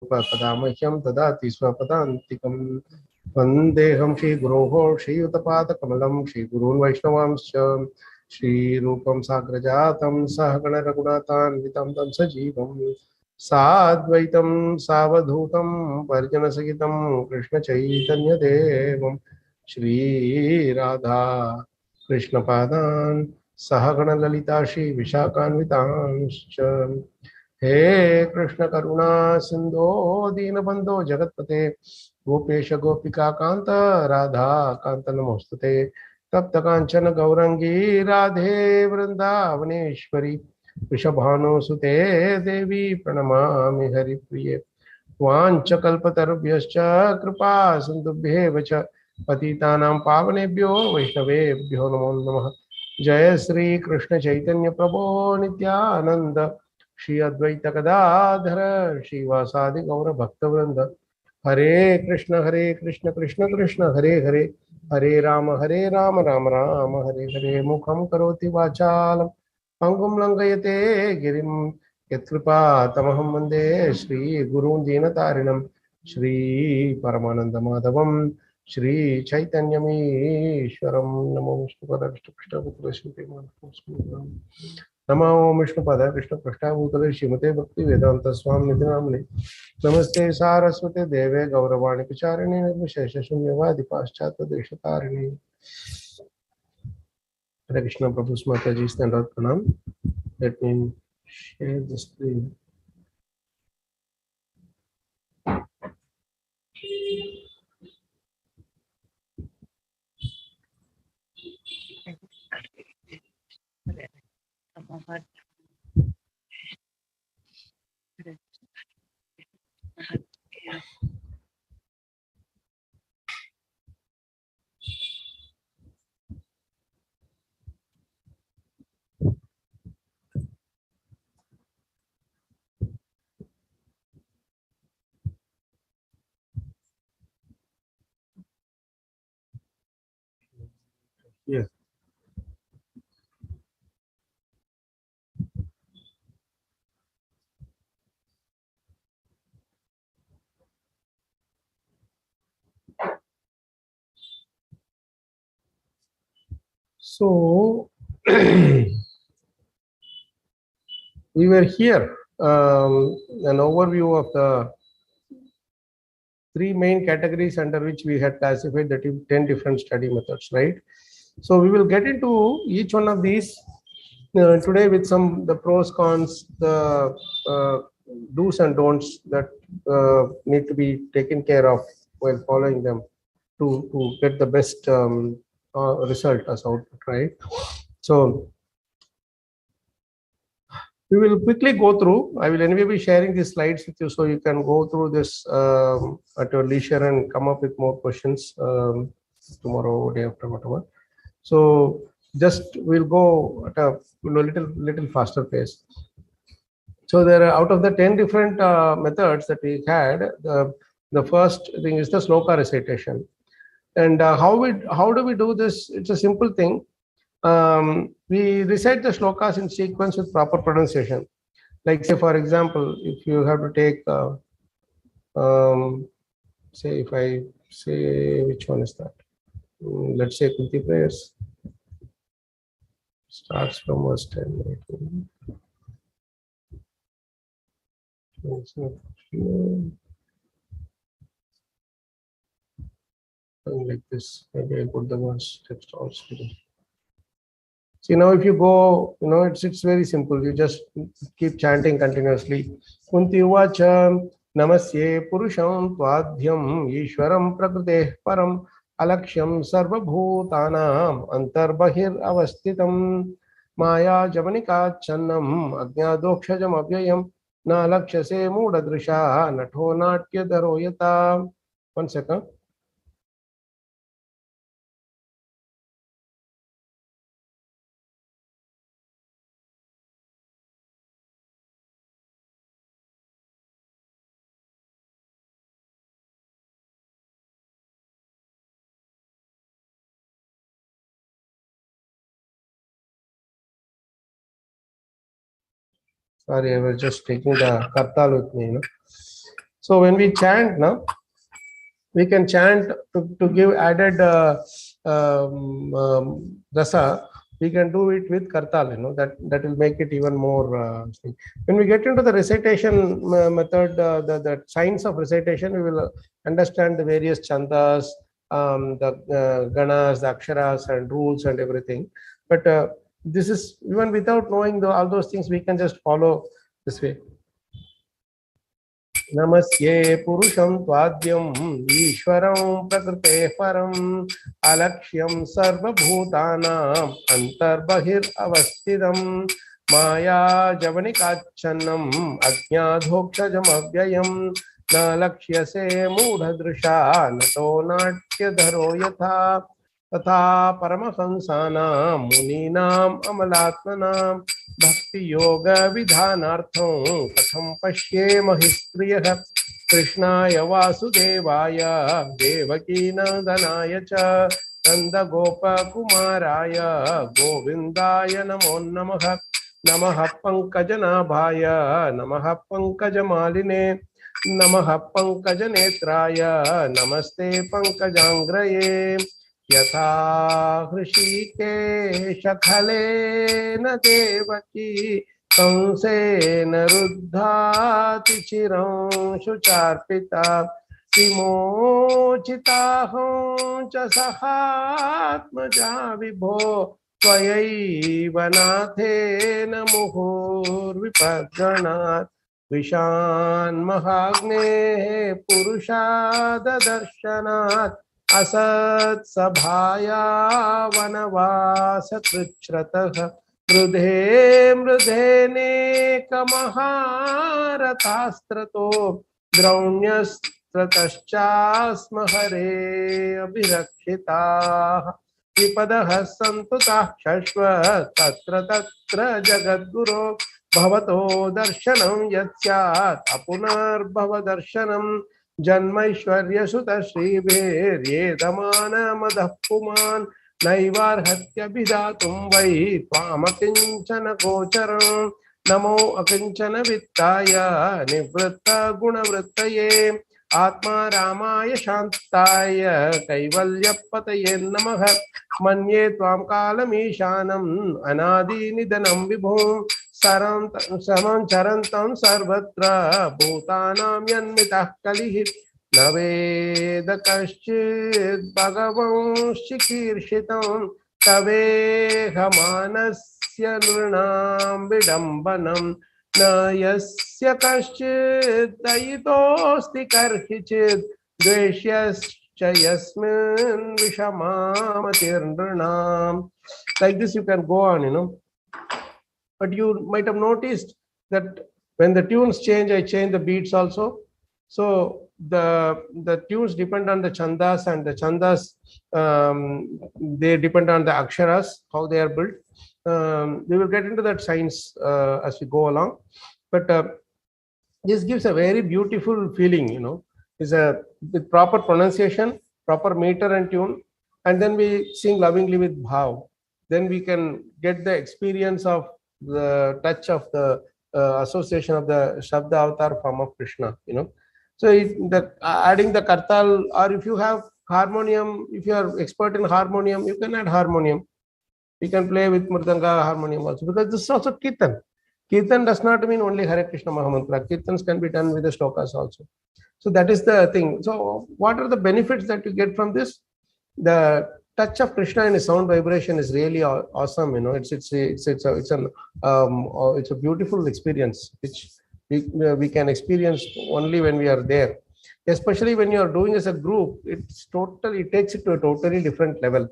पदामह्यं ददाति स्वपदान्तिकं वन्देऽहं श्रीगुरोः श्रीयुतपादकमलं श्रीगुरून् वैष्णवांश्च श्रीरूपं साग्रजातं सहगणरघुनाथान्वितं तं सजीवं साद्वैतं सावधूतं परिजनसहितं कृष्णचैतन्यदेवं श्रीराधा कृष्णपादान् सहगणललिता श्रीविशाखान्वितांश्च हे कृष्ण करुणा सिंधो दीनबंधो जगतपते गोपेश गोपिका कांत राधा कांत नमोस्तुते तप्त कांचन गौरंगी राधे वृंदावनेश्वरी वृषभानुसुते देवी प्रणमामि हरिप्रिये वाञ्छकल्पतरुभ्यश्च कृपा सिन्धुभ्येव च पतितानां पावनेभ्यो वैष्णवेभ्यो नमो नमः। जय श्री कृष्ण चैतन्य प्रभो नित्यानंद श्री अद्वैत गदाधर श्रीवासादि गौर भक्तवृंद हरे कृष्ण कृष्ण कृष्ण हरे हरे हरे राम राम राम हरे हरे मुखं करोति वाचालं पंगुं लंघयते गिरिं यत्कृपातमहं वन्दे श्रीगुरून् दीनतारिणं श्री परमानन्दमाधवं श्री चैतन्यमीश्वरं नमो विष्णुपदाय कृष्णपदाय नमो विष्णुपदाय कृष्णपृष्ठाभूतले श्रीमते भक्ति वेदांत स्वामी नामने नमस्ते सारस्वते देवे गौरवाणी प्रचारिणे निर्विशेष शून्यवादी पाश्चात्य देशतारिणे हरे कृष्ण प्रभु माता जी stand out pranam. Let me share the screen. Yes. So we were here, an overview of the three main categories under which we had classified the 10 different study methods, right? So we will get into each one of these today with some the pros, cons, the do's and don'ts that need to be taken care of while following them to get the best result as output, right? So we will quickly go through. I will anyway be sharing these slides with you so you can go through this at your leisure and come up with more questions tomorrow, day after, whatever. So just we'll go at a little faster pace. So there are, out of the 10 different methods that we had, the first thing is the sloka recitation. And how do we do this? It's a simple thing. We recite the slokas in sequence with proper pronunciation. Like say, for example, if you have to take, say if I say, which one is that? Let's say Kunti prayers. Starts from verse 10. Like this, maybe I put the verse text also. See, now if you go, it's very simple. You just keep chanting continuously. Kunti uvacha namasye purusham twadhyam ishwaram prakrite param alaksham sarvabhutanam antarbahir avastitam maya javanika channam ajnadokshajam avyayam na lakshase mudadrisha natho natya daroyata. 1 second. Sorry, I was just taking the kartal with me. So when we chant now, we can chant to give added rasa. We can do it with kartal, that will make it even more. When we get into the recitation method, the science of recitation, we will understand the various chandas, the ganas, the aksharas, and rules and everything. But this is even without knowing all those things, we can just follow this way. नमस्ये पुरुषं त्वाद्यम् ईश्वरं प्रकृतेः परम् अलक्ष्यं सर्वभूतानाम् अन्तर्बहिरवस्थितं मायाजवनिकाच्छन्नम् अज्ञाधोक्षजमव्ययम् न लक्ष्यसे मूढदृशा नतो नाट्यधरो यथा तथा परमहंसानां मुनीनाम् अमलात्मनां भक्ति योग विधानार्थं कथं पश्येमहि स्त्रियः कृष्णाय वासुदेवाय देवकीनन्दनाय च नन्दगोपकुमाराय गोविन्दाय नमो नमः नमः पंकजनाभाय नमः पंकजमालिने नमः पंकजनेत्राय नमस्ते पंकजांग्रये यथा हृषीकेशखलेन देवकी कंसेन रुद्धाति चिरं शुचार्पिता विमोचिताहं च सहात्मजा विभो त्वयैव नाथेन मुहुर्विपद्गणात् विशान्महाग्नेः पुरुषाददर्शनात् असत्सभाया वनवासकृच्छ्रतः मृधे मृधेनेकमहारथास्त्रतो द्रौण्यस्त्रतश्चास्म हरे अभिरक्षिताः विपदः सन्तु ताः क्षश्व तत्र तत्र जगद्गुरो भवतो दर्शनं यत्स्यात् अपुनर्भव दर्शनं जन्मैश्वर्यसुत श्रीभिर्येदमानमदः पुमान् नैवार्हत्यभिधातुं वै त्वामकिञ्चन गोचरं नमो अकिञ्चन वित्ताय निवृत्त गुणवृत्तये आत्मा रामाय शान्ताय कैवल्यपतये नमः मन्ये त्वां कालमीशानम् अनादिनिधनं विभुं समं चरन्तं सर्वत्र भूतानां यन्मितः कलिः न वेद कश्चित् भगवंश्चिकीर्षितं तवेहमानस्य नृणां विडम्बनं न यस्य कश्चित् दयितोऽस्ति कर्हिचित् द्वेष्यश्च यस्मिन् विषमामतिर्नृणाम्. Like this you can go on, But you might have noticed that when the tunes change, I change the beats also. So the tunes depend on the chandas, and the chandas they depend on the aksharas, how they are built. We will get into that science as we go along. But this gives a very beautiful feeling, is with proper pronunciation, proper meter and tune, and then we sing lovingly with bhav. Then we can get the experience of the touch of the association of the Shabda avatar form of Krishna, So adding the kartal, or if you have harmonium, if you are expert in harmonium, you can add harmonium. You can play with mridanga harmonium also, because this is also kirtan. Kirtan does not mean only Hare Krishna Mahamantra. Kirtans can be done with the shlokas also. So that is the thing. So what are the benefits that you get from this? The touch of Krishna in his sound vibration is really awesome. It's a beautiful experience which we can experience only when we are there. Especially when you are doing as a group, it takes it to a totally different level.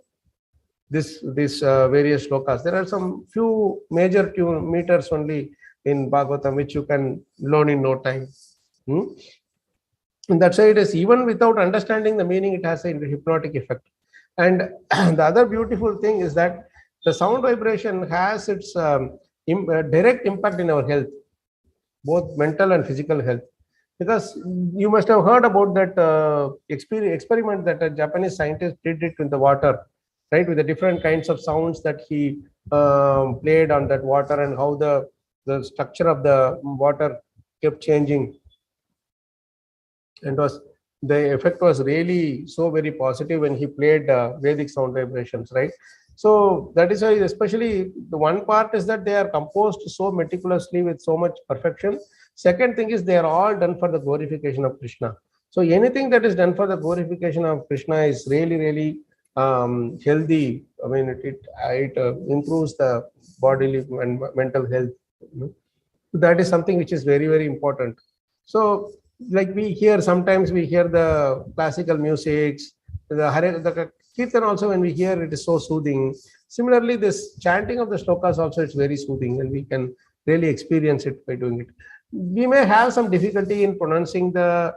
This various shlokas. There are some few major tune meters only in Bhagavatam which you can learn in no time. And that's why it is, even without understanding the meaning, it has a hypnotic effect. And the other beautiful thing is that the sound vibration has its direct impact in our health, both mental and physical health. Because you must have heard about that experiment that a Japanese scientist did it in the water, right? With the different kinds of sounds that he played on that water, and how the structure of the water kept changing. and the effect was really so very positive when he played Vedic sound vibrations, right? So that is why, especially the one part is that they are composed so meticulously with so much perfection. Second thing is they are all done for the glorification of Krishna. So anything that is done for the glorification of Krishna is really, really healthy. I mean, it improves the bodily and mental health. That is something which is very, very important. So, like sometimes we hear the classical music, the kirtan also, when we hear it is so soothing. Similarly, this chanting of the shlokas also, it's very soothing, and we can really experience it by doing it. We may have some difficulty in pronouncing the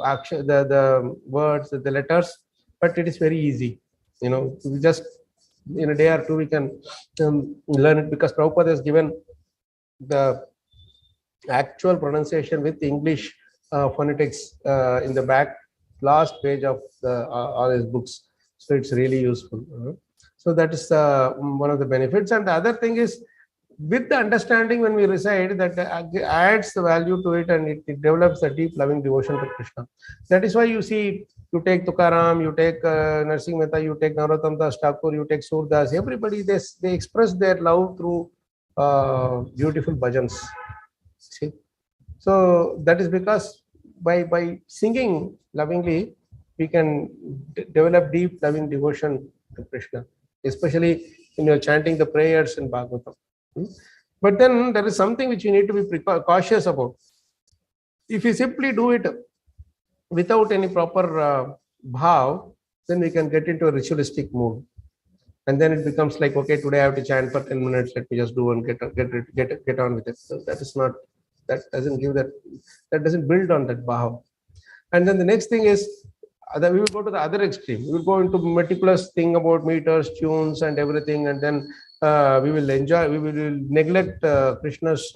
action, the words, the letters, but it is very easy. We just in a day or two we can learn it, because Prabhupada has given the actual pronunciation with English phonetics in the back last page of all his books. So it's really useful. So that is one of the benefits. And the other thing is, with the understanding when we recite, that adds the value to it, and it develops a deep loving devotion to Krishna. That is why you see, you take Tukaram, you take Narsingh Mehta, you take Narottam Das Thakur, you take Surdas, everybody, they express their love through beautiful bhajans. See, so that is because by singing lovingly, we can develop deep loving devotion to Krishna, especially when you're chanting the prayers in Bhagavatam. But then there is something which you need to be cautious about. If you simply do it without any proper bhav, then we can get into a ritualistic mood. And then it becomes like, okay, today I have to chant for 10 minutes, let me just do and get on with it. So that is not, that doesn't build on that bhav. And then the next thing is that we will go to the other extreme. We will go into meticulous thing about meters, tunes, and everything, and then we will neglect Krishna's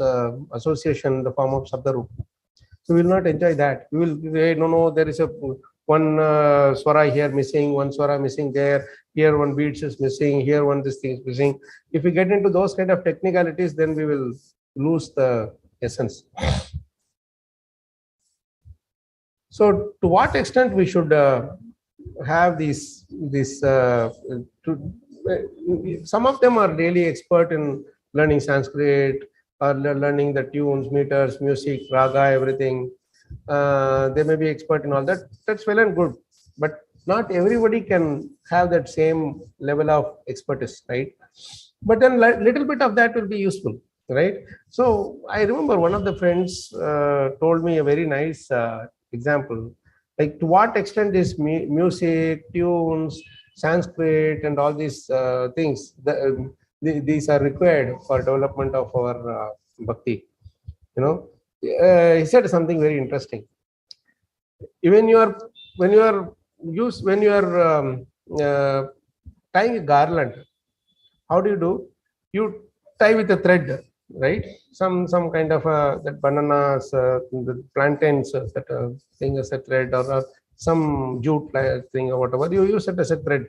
association in the form of Sabdarup. So we will not enjoy that. We will say, no, there is one swara here missing, one swara missing there, here one beats is missing, here one this thing is missing. If we get into those kind of technicalities, then we will lose the essence. So to what extent we should have these some of them are really expert in learning Sanskrit or learning the tunes, meters, music, raga, everything. They may be expert in all that. That's well and good, but not everybody can have that same level of expertise, right? But then little bit of that will be useful, right? So I remember one of the friends told me a very nice example, like to what extent is music, tunes, Sanskrit, and all these things, these are required for development of our bhakti. He said something very interesting. Even when you are tying a garland, how do? You tie with a thread, right? Some kind of that bananas, the plantains, that thing as a thread, or some jute thing or whatever. You use it as a thread,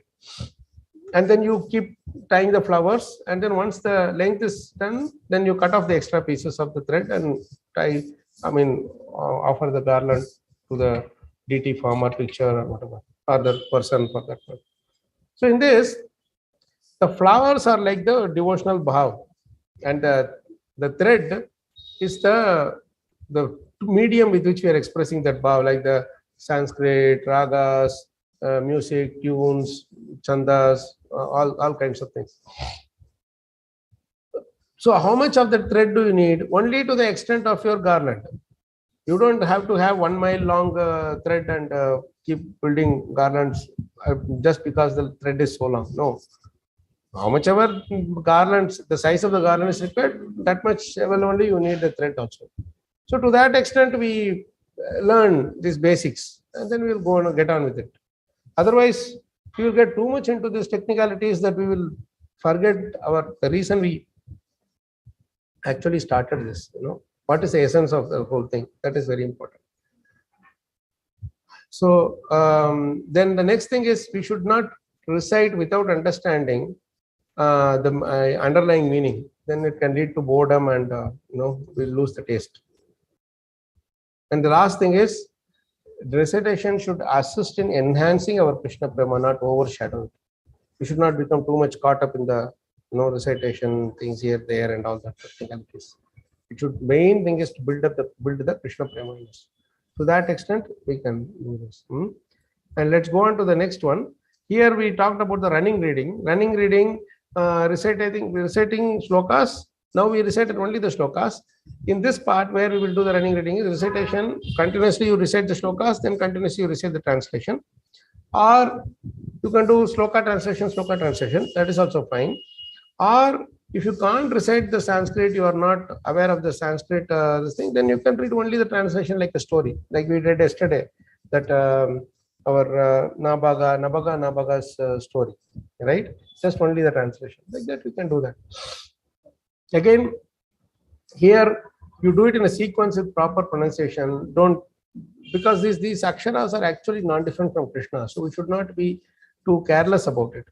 and then you keep tying the flowers. And then once the length is done, then you cut off the extra pieces of the thread and tie. Offer the garland to the deity form or picture or whatever, or the person for that one. So in this, the flowers are like the devotional bhav, and the thread is the medium with which we are expressing that bhav, like the Sanskrit, ragas, music, tunes, chandas, all kinds of things. So how much of the thread do you need? Only to the extent of your garland. You don't have to have 1 mile long thread and keep building garlands just because the thread is so long. No. How much ever garlands, the size of the garland is required, that much only you need the thread also. So to that extent, we learn these basics, and then we will go and get on with it. Otherwise, we will get too much into these technicalities that we will forget the reason we actually started this. What is the essence of the whole thing? That is very important. So then the next thing is, we should not recite without understanding the underlying meaning. Then it can lead to boredom, and we'll lose the taste. And the last thing is, the recitation should assist in enhancing our Krishna Prema, not overshadow it. We should not become too much caught up in the recitation things here, there, and all that technicalities. It should, main thing is to build the Krishna Prema in us. To that extent, we can do this. And let's go on to the next one. Here we talked about the running reading. Running reading, reciting shlokas. Now we recited only the shlokas. In this part where we will do the running reading is recitation. Continuously you recite the shlokas, then continuously you recite the translation. Or you can do sloka translation. That is also fine. Or if you can't recite the Sanskrit, you are not aware of the Sanskrit this thing, then you can read only the translation like a story, like we did yesterday. That our Nabaga's story, right? Just only the translation. Like that, we can do that. Again, here you do it in a sequence with proper pronunciation. Don't, because these aksharas are actually non-different from Krishna, so we should not be too careless about it.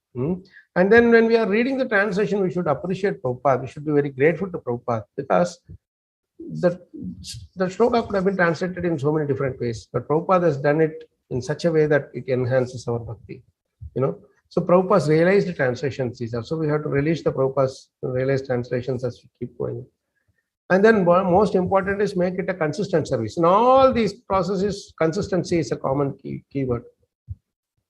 And then when we are reading the translation, we should appreciate Prabhupada. We should be very grateful to Prabhupada, because the shloka could have been translated in so many different ways, but Prabhupada has done it in such a way that it enhances our bhakti. So Prabhupada's realized translations these are. So we have to release the Prabhupada's realized translations as we keep going. And then most important is make it a consistent service. In all these processes, consistency is a common keyword.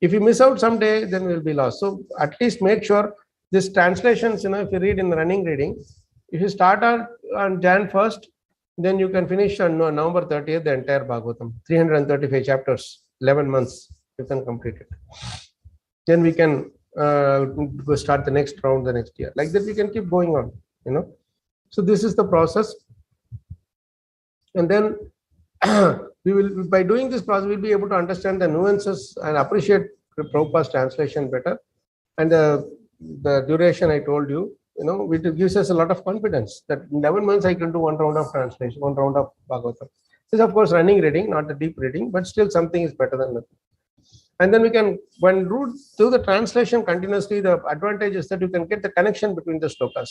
If you miss out someday, then we'll be lost. So at least make sure this translations, if you read in the running reading, if you start on Jan 1st, then you can finish on November 30th, the entire Bhagavatam, 335 chapters, 11 months, you can complete it. Then we can go start the next round the next year. Like that, we can keep going on, So this is the process. And then we will, by doing this process, we'll be able to understand the nuances and appreciate Prabhupada's translation better. And the duration I told you, it gives us a lot of confidence that in 11 months I can do one round of translation, one round of Bhagavatam. This is of course running reading, not the deep reading, but still something is better than nothing. And then we can, when do the translation continuously, the advantage is that you can get the connection between the slokas.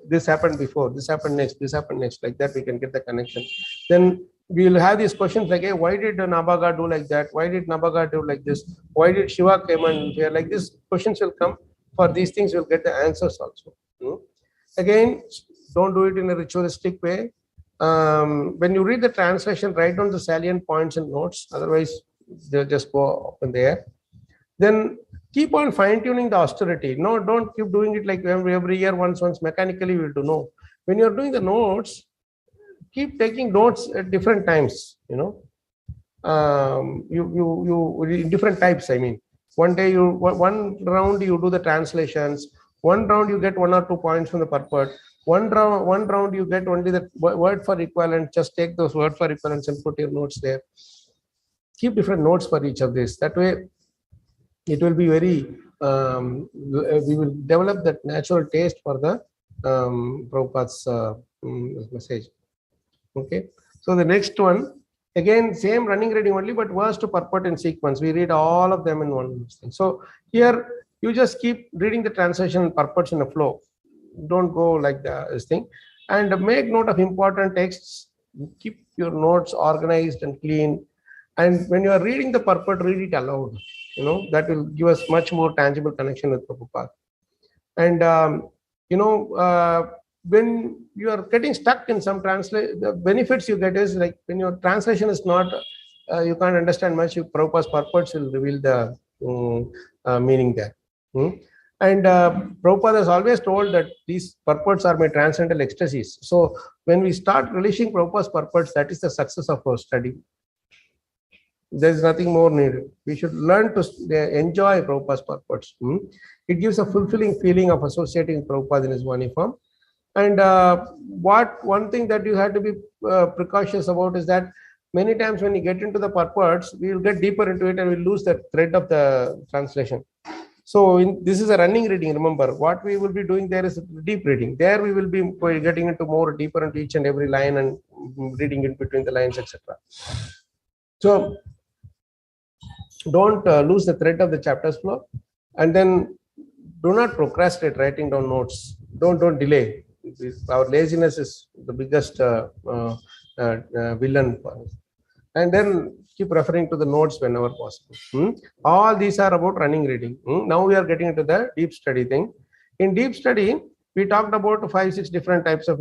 This happened before, this happened next, this happened next, like that we can get the connection. Then we will have these questions like, hey, why did Nabaga do like that? Why did Nabaga do like this? Why did Shiva came and here? Like this, questions will come. For these things, you'll get the answers also. Again, don't do it in a ritualistic way. When you read the translation, write down the salient points and notes. Otherwise, they'll just go up in the air. Then keep on fine-tuning the austerity. No, don't keep doing it like every year, once mechanically we'll do. No. When you're doing the notes, keep taking notes at different times, you different types, I mean. One day, one round you do the translations. One round you get 1 or 2 points from the purport. One round you get only the word for equivalent. Just take those word for equivalents and put your notes there. Keep different notes for each of this. That way, it will be very, we will develop that natural taste for the Prabhupada's message. Okay. So the next one, again, same running reading only, but verse to purport in sequence. We read all of them in one thing. So here, you just keep reading the translation and purports in a flow. Don't go like this thing. And make note of important texts. Keep your notes organized and clean. And when you are reading the purport, read it aloud. That will give us much more tangible connection with Prabhupada. And, when you are getting stuck in some translation, the benefits you get is like when your translation is not, you can't understand much, Prabhupada's purports will reveal the meaning there. And Prabhupada has always told that these purports are my transcendental ecstasies. So when we start relishing Prabhupada's purports, that is the success of our study. There is nothing more needed. We should learn to enjoy Prabhupada's purports. It gives a fulfilling feeling of associating Prabhupada in his Vani form. And one thing that you have to be precautious about is that many times when you get into the purports, we will get deeper into it and we'll lose the thread of the translation. So this is a running reading. Remember, what we will be doing there is deep reading. There we will be getting into more deeper into each and every line and reading in between the lines, etc. So don't lose the thread of the chapter's flow, and then do not procrastinate writing down notes. Don't delay. Our laziness is the biggest villain for us. and then keep referring to the notes whenever possible. All these are about running reading. Now we are getting into the deep study thing. In deep study, we talked about 5-6 different types of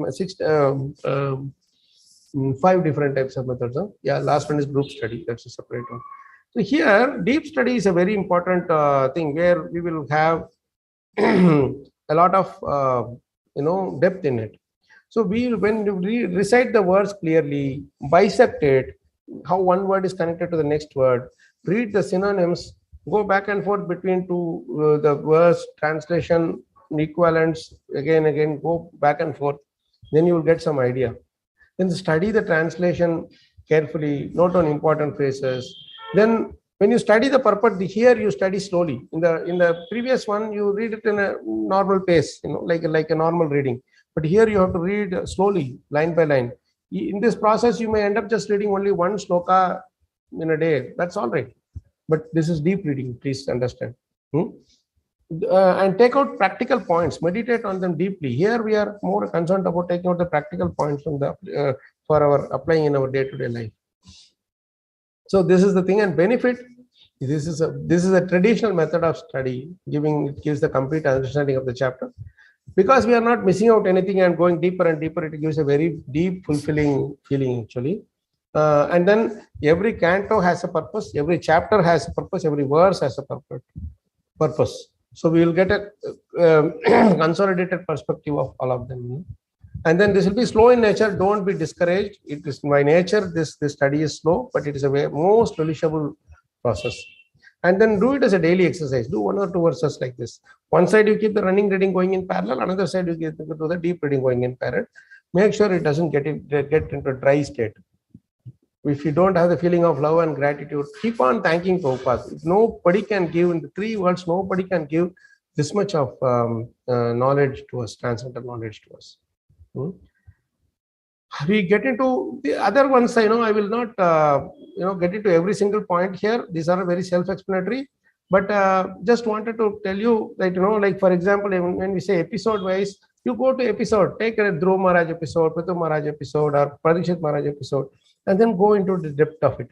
5 different types of methods. Yeah, last one is group study. That's a separate one. So here, deep study is a very important thing where we will have a lot of depth in it. So when we recite the words clearly, bisect it, how one word is connected to the next word, read the synonyms, go back and forth between two the words, translation, equivalents, again, go back and forth, then you will get some idea. Then study the translation carefully, note on important phrases. Then when you study the purport, here you study slowly. In the previous one, you read it in a normal pace, like a normal reading. But here you have to read slowly, line by line. In this process, you may end up just reading only one sloka in a day. That's all right. But this is deep reading, please understand. And take out practical points, meditate on them deeply. Here we are more concerned about taking out the practical points from the for our applying in our day-to-day life. So this is the thing, and benefit. This is a traditional method of study, it gives the complete understanding of the chapter. Because we are not missing out anything and going deeper and deeper, it gives a very deep, fulfilling feeling actually. And then every canto has a purpose, every chapter has a purpose, every verse has a purpose. So we will get a consolidated perspective of all of them. And then this will be slow in nature. Don't be discouraged. It is by nature, this study is slow, but it is a most relishable process. And then do it as a daily exercise. Do 1 or 2 verses like this. One side you keep the running reading going in parallel, another side you get to the deep reading going in parallel. Make sure it doesn't get into a dry state. If you don't have the feeling of love and gratitude, keep on thanking Prabhupada. Nobody can give, in the 3 words, nobody can give this much of knowledge to us, transcendental knowledge to us. We get into the other ones. I will not get into every single point here. These are very self-explanatory, but just wanted to tell you that like for example, when we say episode wise, you go to episode, take a Dhruv Maharaj episode, Prithu Maharaj episode, or Parikshit Maharaj episode, and then go into the depth of it.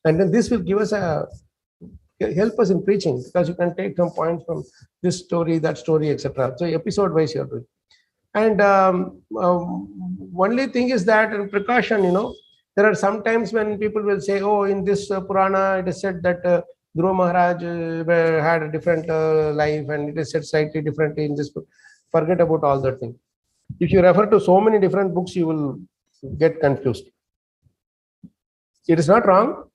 And then this will give us help us in preaching, because you can take some points from this story, that story, etc. So episode wise you are doing. And only thing is that in precaution, there are some times when people will say, oh, in this Purana, it is said that Dhruv Maharaj had a different life, and it is said slightly differently in this book. Forget about all that thing. If you refer to so many different books, you will get confused. It is not wrong.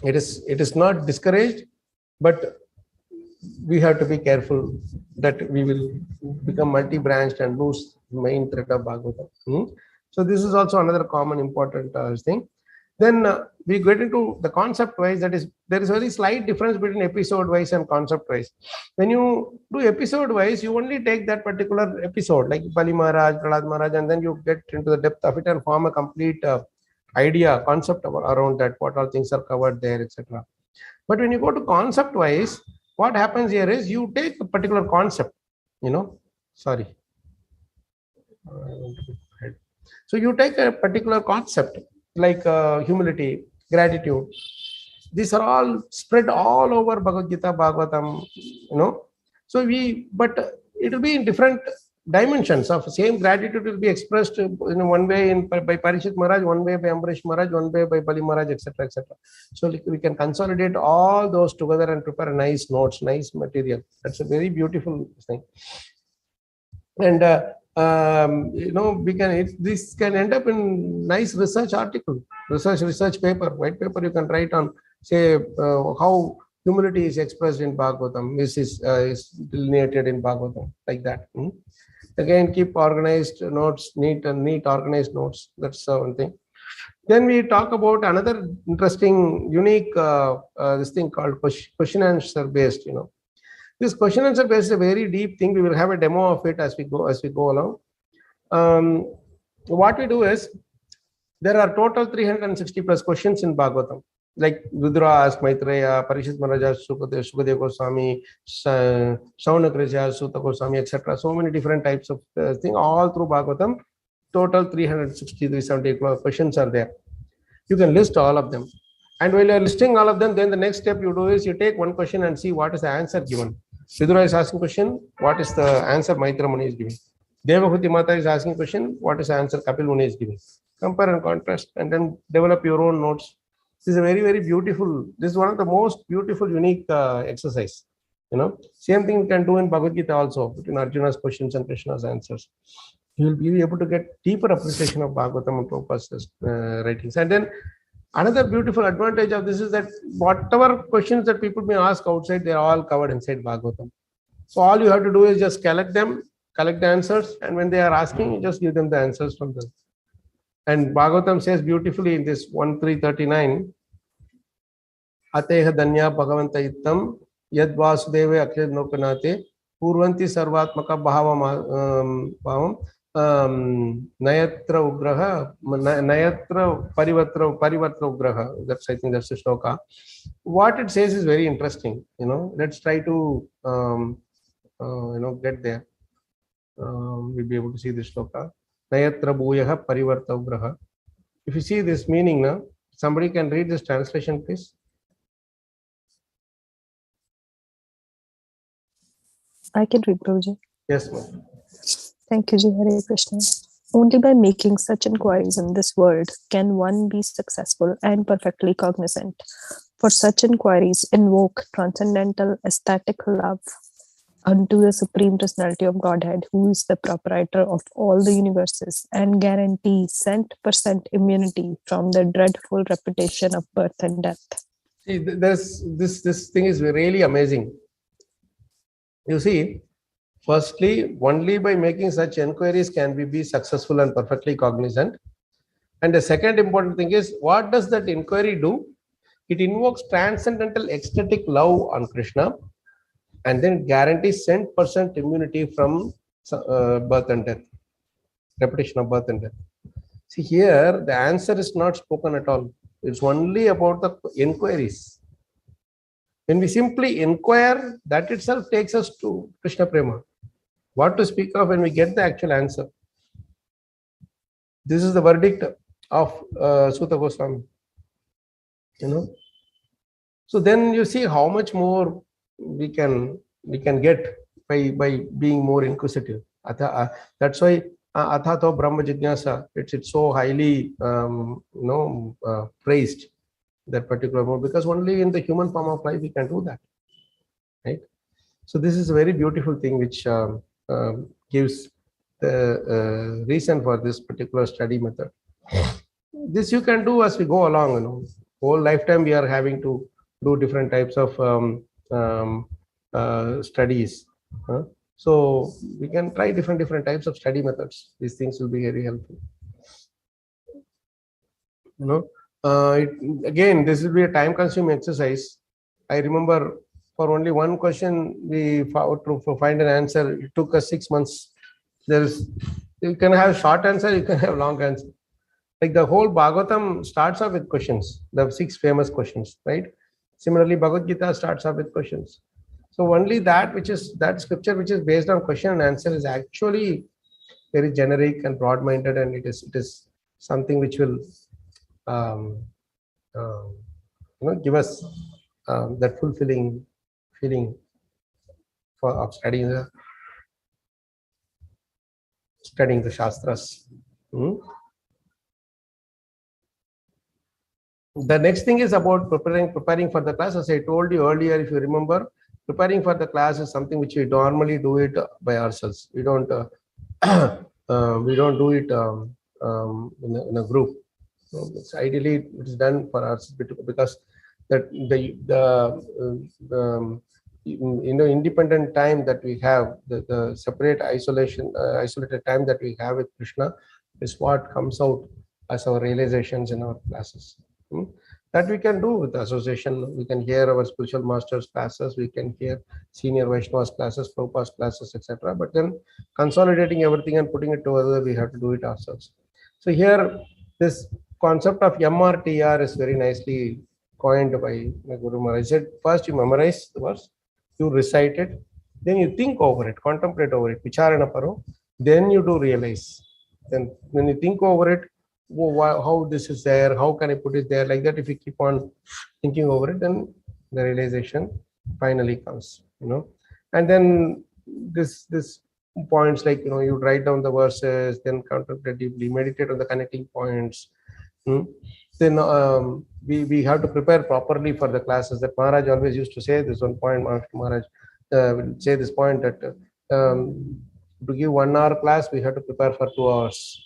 It is not discouraged, but we have to be careful that we will become multi-branched and lose the main thread of Bhagavatam. So this is also another common important thing. Then we get into the concept-wise. That is, there is a very slight difference between episode-wise and concept-wise. When you do episode-wise, you only take that particular episode, like Bali Maharaj, Prahlad Maharaj, and then you get into the depth of it and form a complete idea, concept around that, what all things are covered there, etc. But when you go to concept-wise, what happens here is you take a particular concept, sorry. So you take a particular concept like humility, gratitude. These are all spread all over Bhagavad-gita, Bhagavatam, So but it will be in different dimensions of same gratitude will be expressed in one way by Parikshit Maharaj, one way by Ambarish Maharaj, one way by Bali Maharaj, etc., etc. So we can consolidate all those together and prepare nice notes, nice material. That's a very beautiful thing. And this can end up in nice research article, research paper, white paper. You can write on, say, how humility is expressed in Bhagavatam. This is delineated in Bhagavatam, like that. Again, keep organized notes, neat organized notes. That's one thing. Then we talk about another interesting, unique this thing called question answer based. This question answer based is a very deep thing. We will have a demo of it as we go along. What we do is, there are total 360 plus questions in Bhagavatam. Like Rudra asked Maitreya, Parikshit Maharaj asked Sukadeva Goswami, Shaunaka asked Suta Goswami, etc. So many different types of things all through Bhagavatam. Total 360, 370 questions are there. You can list all of them. And while you are listing all of them, then the next step you do is you take one question and see what is the answer given. Vidura is asking question, what is the answer Maitra Muni is giving? Devahuti Mata is asking question, what is the answer Kapil Muni is giving? Compare and contrast, and then develop your own notes. This is a very, very beautiful, this is one of the most beautiful, unique exercise. Same thing you can do in Bhagavad-gita also, between Arjuna's questions and Krishna's answers. You will be able to get deeper appreciation of Bhagavatam and Prabhupada's writings. And then another beautiful advantage of this is that whatever questions that people may ask outside, they're all covered inside Bhagavatam. So all you have to do is just collect them, collect the answers, and when they are asking, you just give them the answers from them. And Bhagavatam says beautifully in this 1.339, Ateha Danya Bhagavanta Ittam Yad Vasudeve Akhil Nokanate Purvanti Sarvatmaka Bhavam Nayatra Ugraha Nayatra Parivartra Ugraha. That's, I think that's the shloka. What it says is very interesting. Let's try to get there. We'll be able to see this shloka. Nayatra Bhuyaha Parivarta Ugraha. If you see this meaning now, somebody can read this translation, please. I can read, Prabhuji. Yes, ma'am. Thank you, Ji. Hare Krishna. Only by making such inquiries in this world can one be successful and perfectly cognizant. For such inquiries invoke transcendental aesthetic love unto the Supreme Personality of Godhead, who is the proprietor of all the universes, and guarantee 100% immunity from the dreadful repetition of birth and death. See, this thing is really amazing. You see, firstly, only by making such inquiries can we be successful and perfectly cognizant. And the second important thing is, what does that inquiry do? It invokes transcendental ecstatic love on Krishna, and then guarantees 100% immunity from birth and death, repetition of birth and death. See, here the answer is not spoken at all. It's only about the inquiries. When we simply inquire, that itself takes us to Krishna Prema. What to speak of when we get the actual answer? This is the verdict of Sutta Goswami. So then you see how much more we can get by being more inquisitive. That's why Athato Brahma Jignasa, it's so highly praised, that particular mode, because only in the human form of life we can do that, right? So this is a very beautiful thing which gives the reason for this particular study method. This you can do as we go along. Whole lifetime we are having to do different types of studies. So we can try different types of study methods. These things will be very helpful. Again, this will be a time-consuming exercise. I remember for only one question we found to find an answer. It took us 6 months. You can have short answer, you can have long answer. Like the whole Bhagavatam starts off with questions, the 6 famous questions, right? Similarly, Bhagavad-gita starts off with questions. So only that scripture which is based on question and answer is actually very generic and broad-minded, and it is something which will give us that fulfilling feeling of studying the Shastras. The next thing is about preparing for the class. As I told you earlier, if you remember, preparing for the class is something which we normally do it by ourselves. We don't do it in a group. So it's ideally it's done for us because that the independent time that we have, the separate isolated time that we have with Krishna is what comes out as our realizations in our classes. That we can do with association. We can hear our spiritual masters' classes, we can hear senior Vaishnavas' classes, Prabhupada's classes, etc. But then consolidating everything and putting it together, we have to do it ourselves. So here, this concept of MRTR is very nicely coined by my Guru Maharaj. He said, first you memorize the verse, you recite it, then you think over it, contemplate over it, vicharana paro, then you do realize. Then when you think over it, how this is there, how can I put it there, like that. If you keep on thinking over it, then the realization finally comes, and then this points, like, you write down the verses, then contemplate deeply, meditate on the connecting points. Then we have to prepare properly for the classes. That Maharaj always used to say this one point. Maharaj will say this point that to give 1 hour class, we have to prepare for 2 hours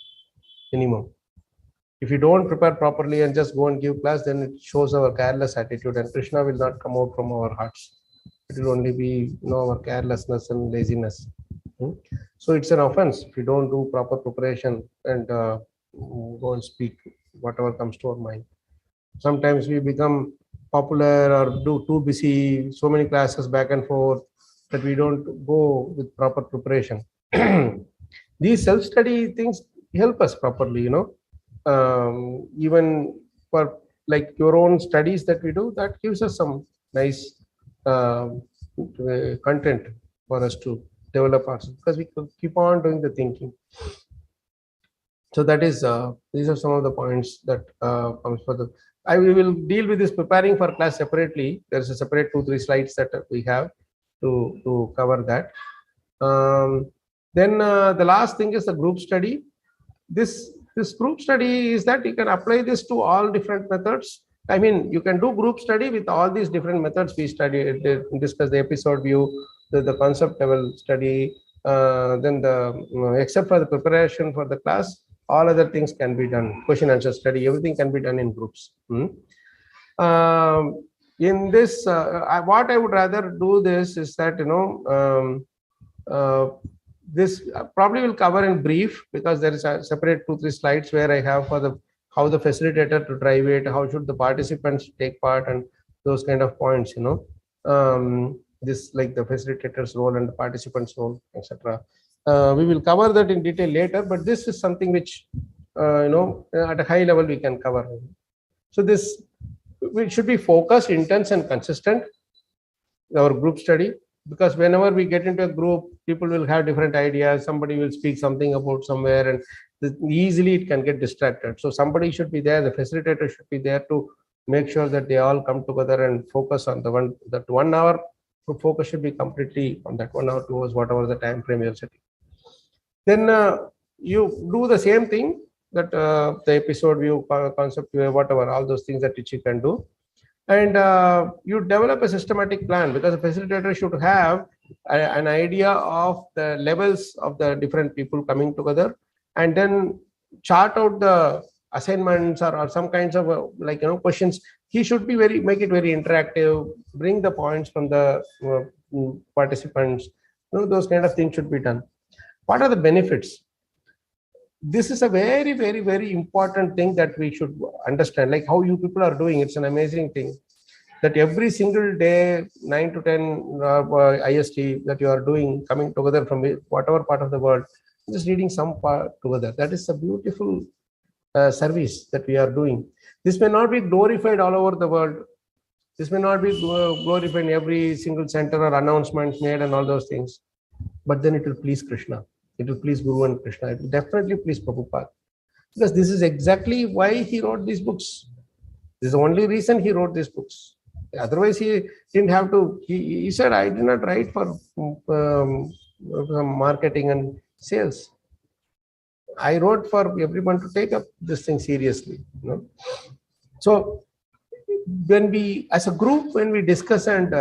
minimum. If you don't prepare properly and just go and give class, then it shows our careless attitude, and Krishna will not come out from our hearts. It will only be our carelessness and laziness. So it's an offense if you don't do proper preparation and go and speak whatever comes to our mind. Sometimes we become popular or too busy, so many classes back and forth, that we don't go with proper preparation. These self-study things help us properly, even for like your own studies that we do, that gives us some nice content for us to develop ourselves, because we keep on doing the thinking. So that is these are some of the points that comes for the. We will deal with this preparing for class separately. There is a separate 2-3 slides that we have to cover that. Then the last thing is the group study. This group study is that you can apply this to all different methods. I mean, you can do group study with all these different methods we studied, discuss the episode view, the concept level study, then except for the preparation for the class, all other things can be done. Question answer study, everything can be done in groups. In this, what I would rather do this is that, this probably will cover in brief, because there is a separate 2-3 slides where I have for how the facilitator to drive it, how should the participants take part, and those kind of points, this like the facilitator's role and the participants' role, etc. We will cover that in detail later, but this is something which, at a high level we can cover. So this, we should be focused, intense, and consistent, our group study, because whenever we get into a group, people will have different ideas. Somebody will speak something about somewhere, and easily it can get distracted. So somebody should be there, the facilitator should be there to make sure that they all come together and focus on that 1 hour. Focus should be completely on that 1 hour, 2 hours, whatever the time frame you're setting. Then you do the same thing, that the episode view, concept view, whatever, all those things that which you can do. And you develop a systematic plan, because a facilitator should have an idea of the levels of the different people coming together, and then chart out the assignments or some kinds of questions. He should be make it very interactive, bring the points from the participants. Those kind of things should be done. What are the benefits? This is a very, very, very important thing that we should understand, like how you people are doing. It's an amazing thing that every single day, 9 to 10 IST that you are doing, coming together from whatever part of the world, just reading some part together. That is a beautiful service that we are doing. This may not be glorified all over the world. This may not be glorified in every single center or announcements made and all those things. But then it will please Krishna. It will please Guru and Krishna. It will definitely please Prabhupada. Because this is exactly why he wrote these books. This is the only reason he wrote these books. Otherwise, he didn't have to. He said, I did not write for marketing and sales. I wrote for everyone to take up this thing seriously. So when we, as a group, when we discuss and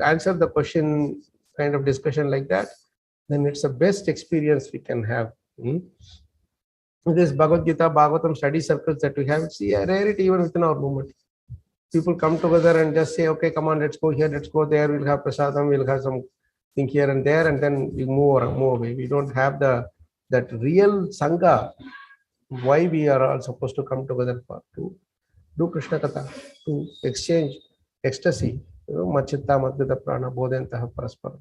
answer the question, kind of discussion like that, then it's the best experience we can have. This Bhagavad-gita, Bhagavatam study circles that we have, it's a rarity even within our movement. People come together and just say, okay, come on, let's go here, let's go there, we'll have prasadam, we'll have something here and there, and then we move away. We don't have that real sangha, why we are all supposed to come together to do Krishna Katha, to exchange ecstasy, machitta madhyata prana bodhyantaha parasparam.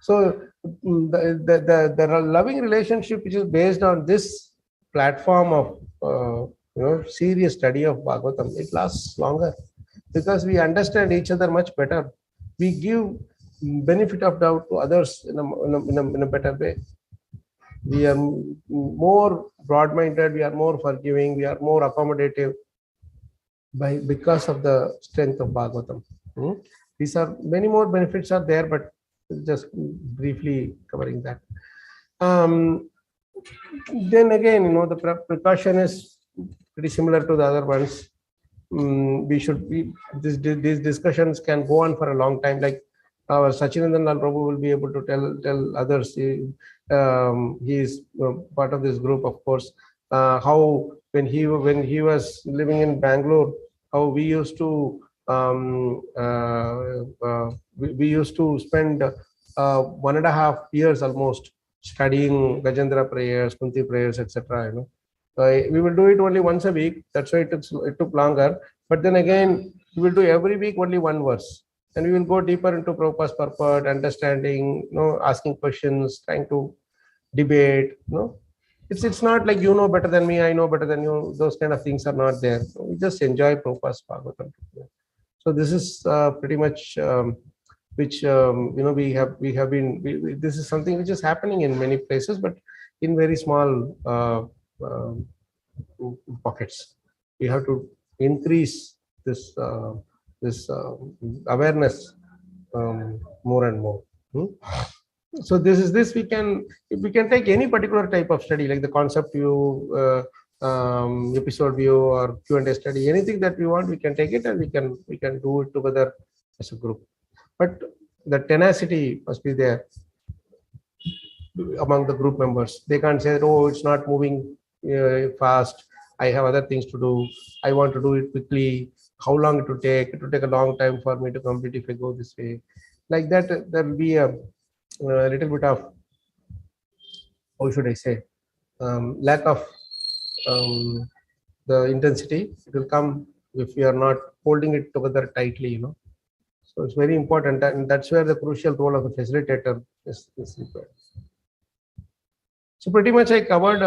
So the loving relationship which is based on this platform of serious study of Bhagavatam, it lasts longer because we understand each other much better. We give benefit of doubt to others in a better way. we are more broad-minded, we are more forgiving, we are more accommodative because of the strength of Bhagavatam. These are many more benefits are there, but just briefly covering that. Then again, the precaution is pretty similar to the other ones. We should be these discussions can go on for a long time. Like our Sachinandan Lal Prabhu will be able to tell others. He is part of this group, of course. How when he was living in Bangalore, how we used to we used to spend 1.5 years almost studying Gajendra prayers, Kunti prayers, etc. We will do it only once a week. That's why it took longer. But then again, we will do every week only one verse, and we will go deeper into Prabhupada's purport, understanding, asking questions, trying to debate. It's not like you know better than me, I know better than you. Those kind of things are not there. We just enjoy Prabhupada's Bhagavatam. So this is pretty much which we have been. This is something which is happening in many places, but in very small pockets. We have to increase this awareness more and more. So we can take any particular type of study, like the concept view, episode view, or Q&A study. Anything that we want, we can take it, and we can do it together as a group. But the tenacity must be there among the group members. They can't say, oh, it's not moving fast, I have other things to do, I want to do it quickly, how long it will take? It will take a long time for me to complete if I go this way. Like that, there will be a little bit of, how should I say, lack of the intensity. It will come if we are not holding it together tightly, So it's very important, and that's where the crucial role of the facilitator is required. So pretty much I covered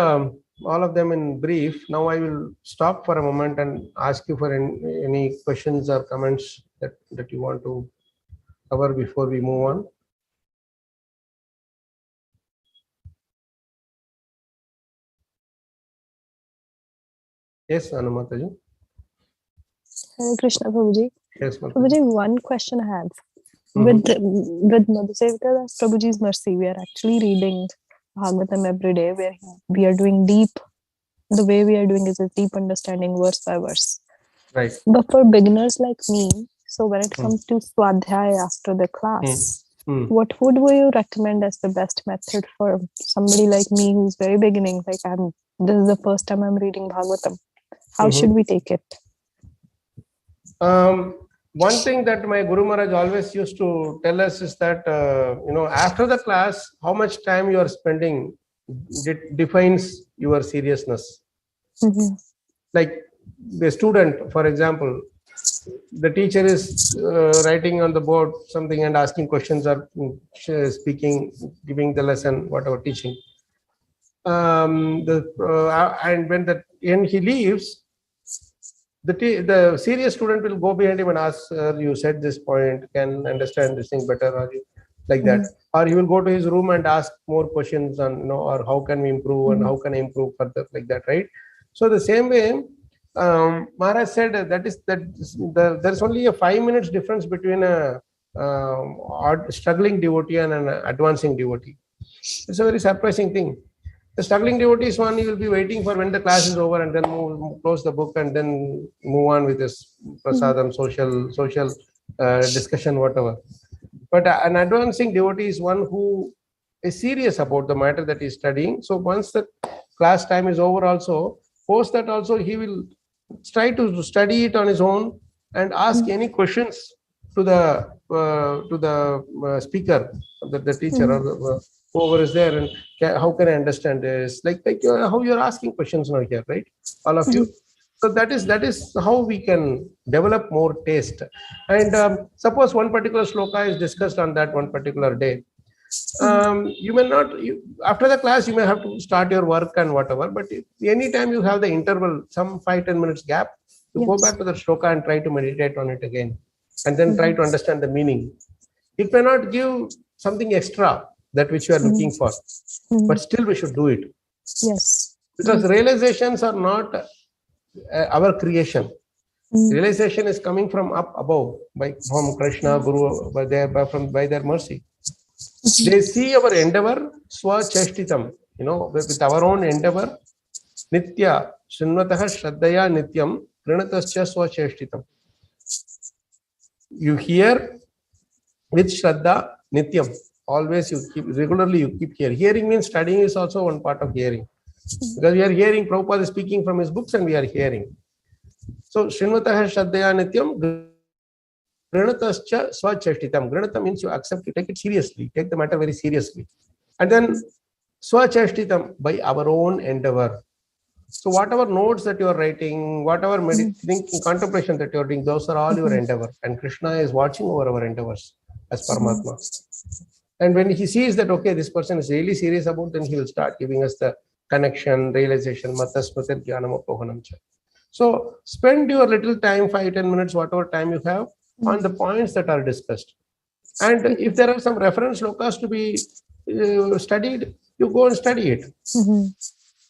all of them in brief. Now I will stop for a moment and ask you for any questions or comments that you want to cover before we move on. Yes, Anumataji. Hare Krishna, Prabhuji. Yes, Prabhuji, one question I have. With Madhusevika Prabhuji's mercy, we are actually reading Bhagavatam every day, where we are doing the way we are doing is a deep understanding verse by verse. Right. But for beginners like me, so when it comes to Swadhyaya after the class, what would you recommend as the best method for somebody like me who's very beginning? Like this is the first time I'm reading Bhagavatam. How should we take it? One thing that my Guru Maharaj always used to tell us is that, after the class, how much time you are spending defines your seriousness. Like the student, for example, the teacher is writing on the board something and asking questions or speaking, giving the lesson, whatever, teaching. And when he leaves, the serious student will go behind him and ask, you said this point, can understand this thing better, or like that. Or he will go to his room and ask more questions on, or how can we improve and how can I improve further, like that, right? So the same way, Maharaj said there's only a 5 minutes difference between a struggling devotee and an advancing devotee. It's a very surprising thing. The struggling devotee is one, he will be waiting for when the class is over and then close the book and then move on with his prasadam, social discussion, whatever. But an advancing devotee is one who is serious about the matter that he's studying. So once the class time is over, also post that also he will try to study it on his own and ask any questions to the speaker, the teacher, or whoever is there, and how can I understand this? Like how you're asking questions now here, right? All of you. So that is how we can develop more taste. And suppose one particular sloka is discussed on that one particular day. You may not, after the class, you may have to start your work and whatever, but anytime you have the interval, some 5-10 minutes gap, you go back to the shloka and try to meditate on it again, and then try to understand the meaning. It may not give something extra that which you are looking for. But still we should do it. Yes. Because realizations are not our creation. Realization is coming from up above, from Krishna, Guru, by their mercy. They see our endeavor, swa-cheshtitam, with our own endeavor, nitya, shinvataha shraddhaya nityam, prinatascha swa-cheshtitam. You hear with shraddha, nityam. Always regularly you keep hearing. Hearing means studying is also one part of hearing. Because we are hearing, Prabhupada is speaking from his books and we are hearing. So, Srinvataha Shraddhaya Nityam, Grinatascha Swacheshtitam. Grinata means you accept, you take it seriously, take the matter very seriously. And then Swacheshtitam, by our own endeavor. So, whatever notes that you are writing, whatever thinking, contemplation that you are doing, those are all your endeavor. And Krishna is watching over our endeavors as Paramatma. And when he sees that, okay, this person is really serious about, then he will start giving us the connection, realization, matasmatir jnanam apohanam cha. So spend your little time, 5-10 minutes, whatever time you have, on the points that are discussed. And if there are some reference lokas to be studied, you go and study it.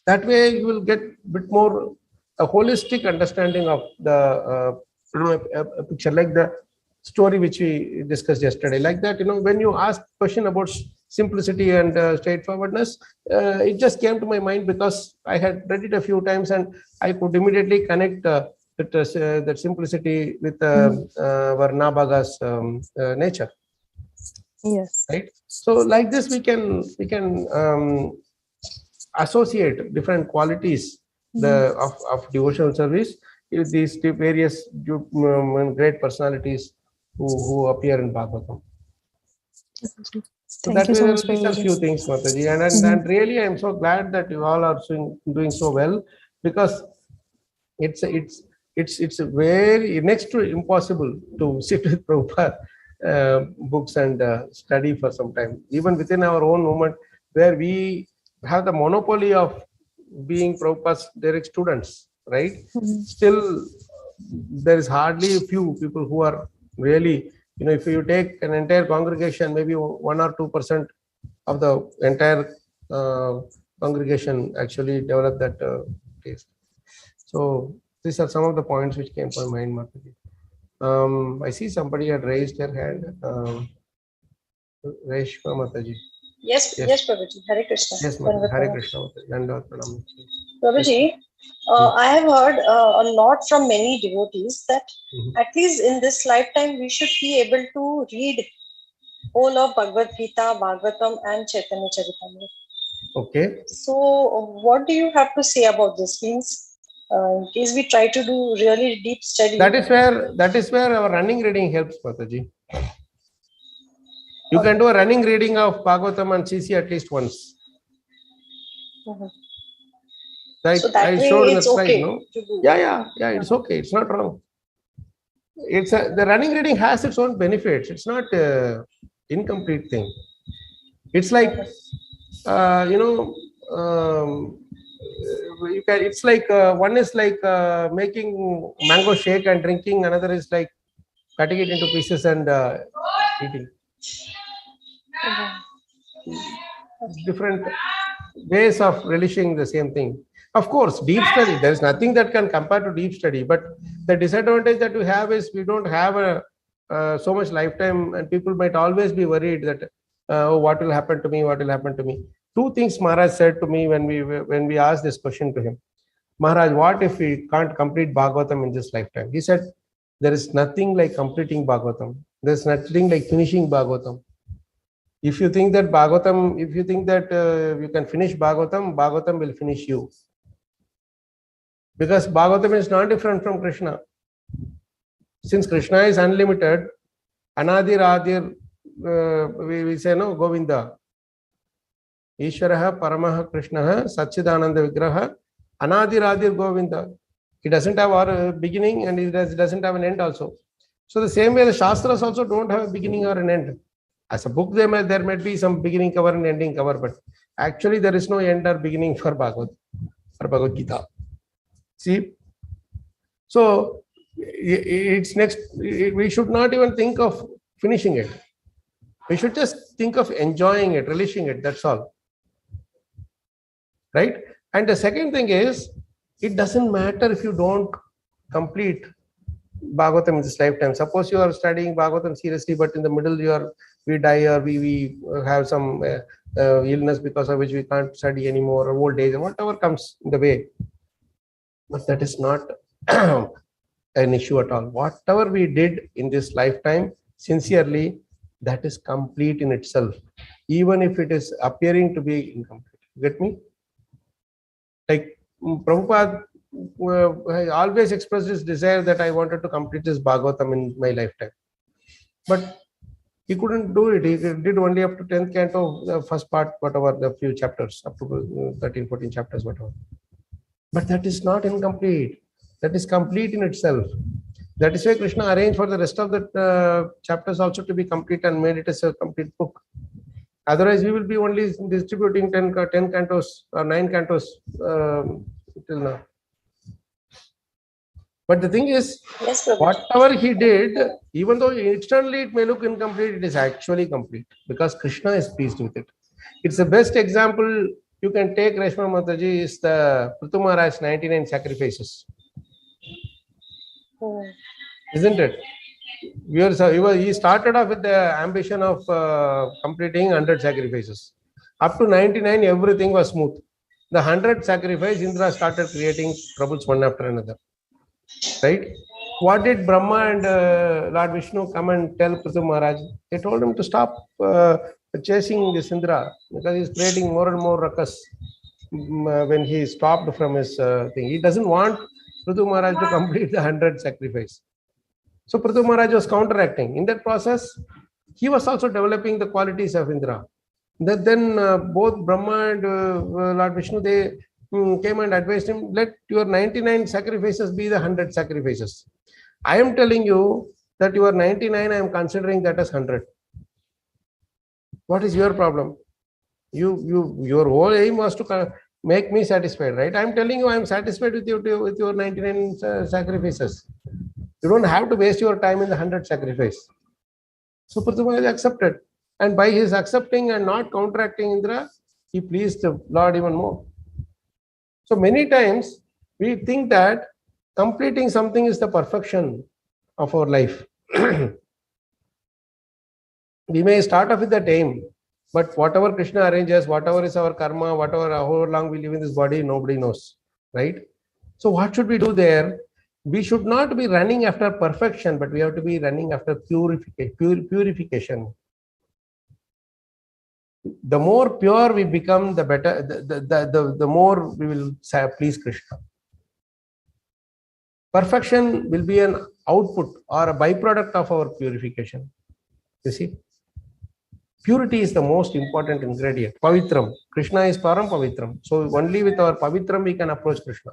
That way you will get a bit more a holistic understanding of the a picture, like the story which we discussed yesterday. Like that, when you ask question about simplicity and straightforwardness, it just came to my mind because I had read it a few times and I could immediately connect that simplicity with Varnabhaga's nature. Yes. Right. So like this, we can associate different qualities of devotional service with these various great personalities who appear in Bhagavatam. So that way, these are few things, Mataji, and really, I am so glad that you all are doing so well, because it's very next to impossible to sit with Prabhupada books and study for some time, even within our own movement, where we have the monopoly of being Prabhupada's direct students, right? Still, there is hardly a few people who are really, if you take an entire congregation, maybe 1 or 2% of the entire congregation actually develop that taste. So these are some of the points which came to my mind, Mataji. I see somebody had raised their hand. Reshma Mataji. Yes, Prabhuji. Hare Krishna. Yes, Mataji. Hare Krishna Mataji. Prabhuji, I have heard a lot from many devotees that at least in this lifetime we should be able to read all of Bhagavad-gita, Bhagavatam and Chaitanya Charitamrita. Okay. So what do you have to say about this? Means in case we try to do really deep study. That is where our running reading helps, Mataji. You can do a running reading of Bhagavatam and CC at least once. Like so that I way showed it's the slide, okay no? to do. Yeah, it's okay. It's not wrong. The running reading has its own benefits. It's not an incomplete thing. It's like, it's like one is like making mango shake and drinking. Another is like cutting it into pieces and eating. Different ways of relishing the same thing. Of course, deep study, there is nothing that can compare to deep study, but the disadvantage that we have is we don't have so much lifetime, and people might always be worried that what will happen to me, what will happen to me. Two things Maharaj said to me when we asked this question to him. Maharaj, what if we can't complete Bhagavatam in this lifetime? He said, there is nothing like completing Bhagavatam. There's nothing like finishing Bhagavatam. If you think that you can finish Bhagavatam, Bhagavatam will finish you. Because Bhagavatam is not different from Krishna. Since Krishna is unlimited, Anadir Adir, we say no, Govinda. Ishvaraha Paramaha Krishnaha Satchidananda Vigraha Anadir Adir Govinda. He doesn't have a beginning and he doesn't have an end also. So the same way the Shastras also don't have a beginning or an end. As a book, there might be some beginning cover and ending cover, but actually there is no end or beginning for Bhagavad-gita. See? So it's next, we should not even think of finishing it. We should just think of enjoying it, relishing it, that's all. Right? And the second thing is, it doesn't matter if you don't complete Bhagavatam in this lifetime. Suppose you are studying Bhagavatam seriously, but in the middle we die, or we have some illness because of which we can't study anymore, or old age, or whatever comes in the way. But that is not an issue at all. Whatever we did in this lifetime, sincerely, that is complete in itself, even if it is appearing to be incomplete. Get me? Like Prabhupada always expressed his desire that I wanted to complete this Bhagavatam in my lifetime. But he couldn't do it. He did only up to 10th canto, the first part, whatever, the few chapters, up to 13, 14 chapters, whatever. But that is not incomplete. That is complete in itself. That is why Krishna arranged for the rest of the chapters also to be complete and made it as a complete book. Otherwise, we will be only distributing 10 cantos or 9 cantos till now. But the thing is, Yes, Prabhuji. whatever he did, even though externally it may look incomplete, it is actually complete because Krishna is pleased with it. It's the best example you can take. Reshma Mataji is the Prithu Maharaj's 99 sacrifices. Isn't it? He started off with the ambition of completing 100 sacrifices. Up to 99, everything was smooth. The 100th sacrifice, Indra started creating troubles one after another. Right? What did Brahma and Lord Vishnu come and tell Prithu Maharaj? They told him to stop chasing this Indra because he's creating more and more ruckus when he stopped from his thing. He doesn't want Prithu Maharaj to complete the 100th sacrifice. So Prithu Maharaj was counteracting. In that process, he was also developing the qualities of Indra. Then both Brahma and Lord Vishnu, they came and advised him, let your 99 sacrifices be the 100 sacrifices. I am telling you that your 99, I am considering that as 100. What is your problem? Your whole aim was to make me satisfied, right? I am telling you, I am satisfied with your 99 sacrifices. You don't have to waste your time in the 100 sacrifice. So Prithu Maharaj accepted. And by his accepting and not counteracting Indra, he pleased the Lord even more. So many times we think that completing something is the perfection of our life. We may start off with that aim, but whatever Krishna arranges, whatever is our karma, whatever, how long we live in this body, nobody knows, right? So what should we do there? We should not be running after perfection, but we have to be running after purification. The more pure we become, the better, the more we will please Krishna. Perfection will be an output or a byproduct of our purification. You see, purity is the most important ingredient. Pavitram. Krishna is Param Pavitram. So only with our Pavitram we can approach Krishna.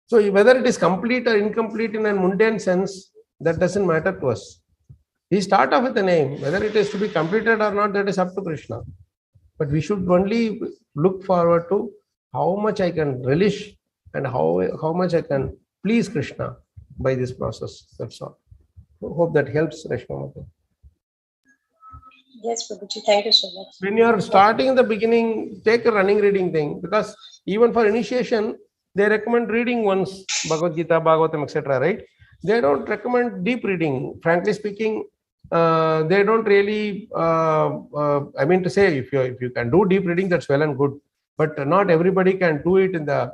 So whether it is complete or incomplete in a mundane sense, that doesn't matter to us. We start off with a name. Whether it is to be completed or not, that is up to Krishna. But we should only look forward to how much I can relish and how much I can please Krishna by this process. That's all. Hope that helps, Reshma. Yes, Prabhuji. Thank you so much. When you are starting in the beginning, take a running reading thing, because even for initiation, they recommend reading once Bhagavad-gita, Bhagavatam, etc. Right? They don't recommend deep reading. Frankly speaking, they don't really. I mean to say, if you can do deep reading, that's well and good. But not everybody can do it in the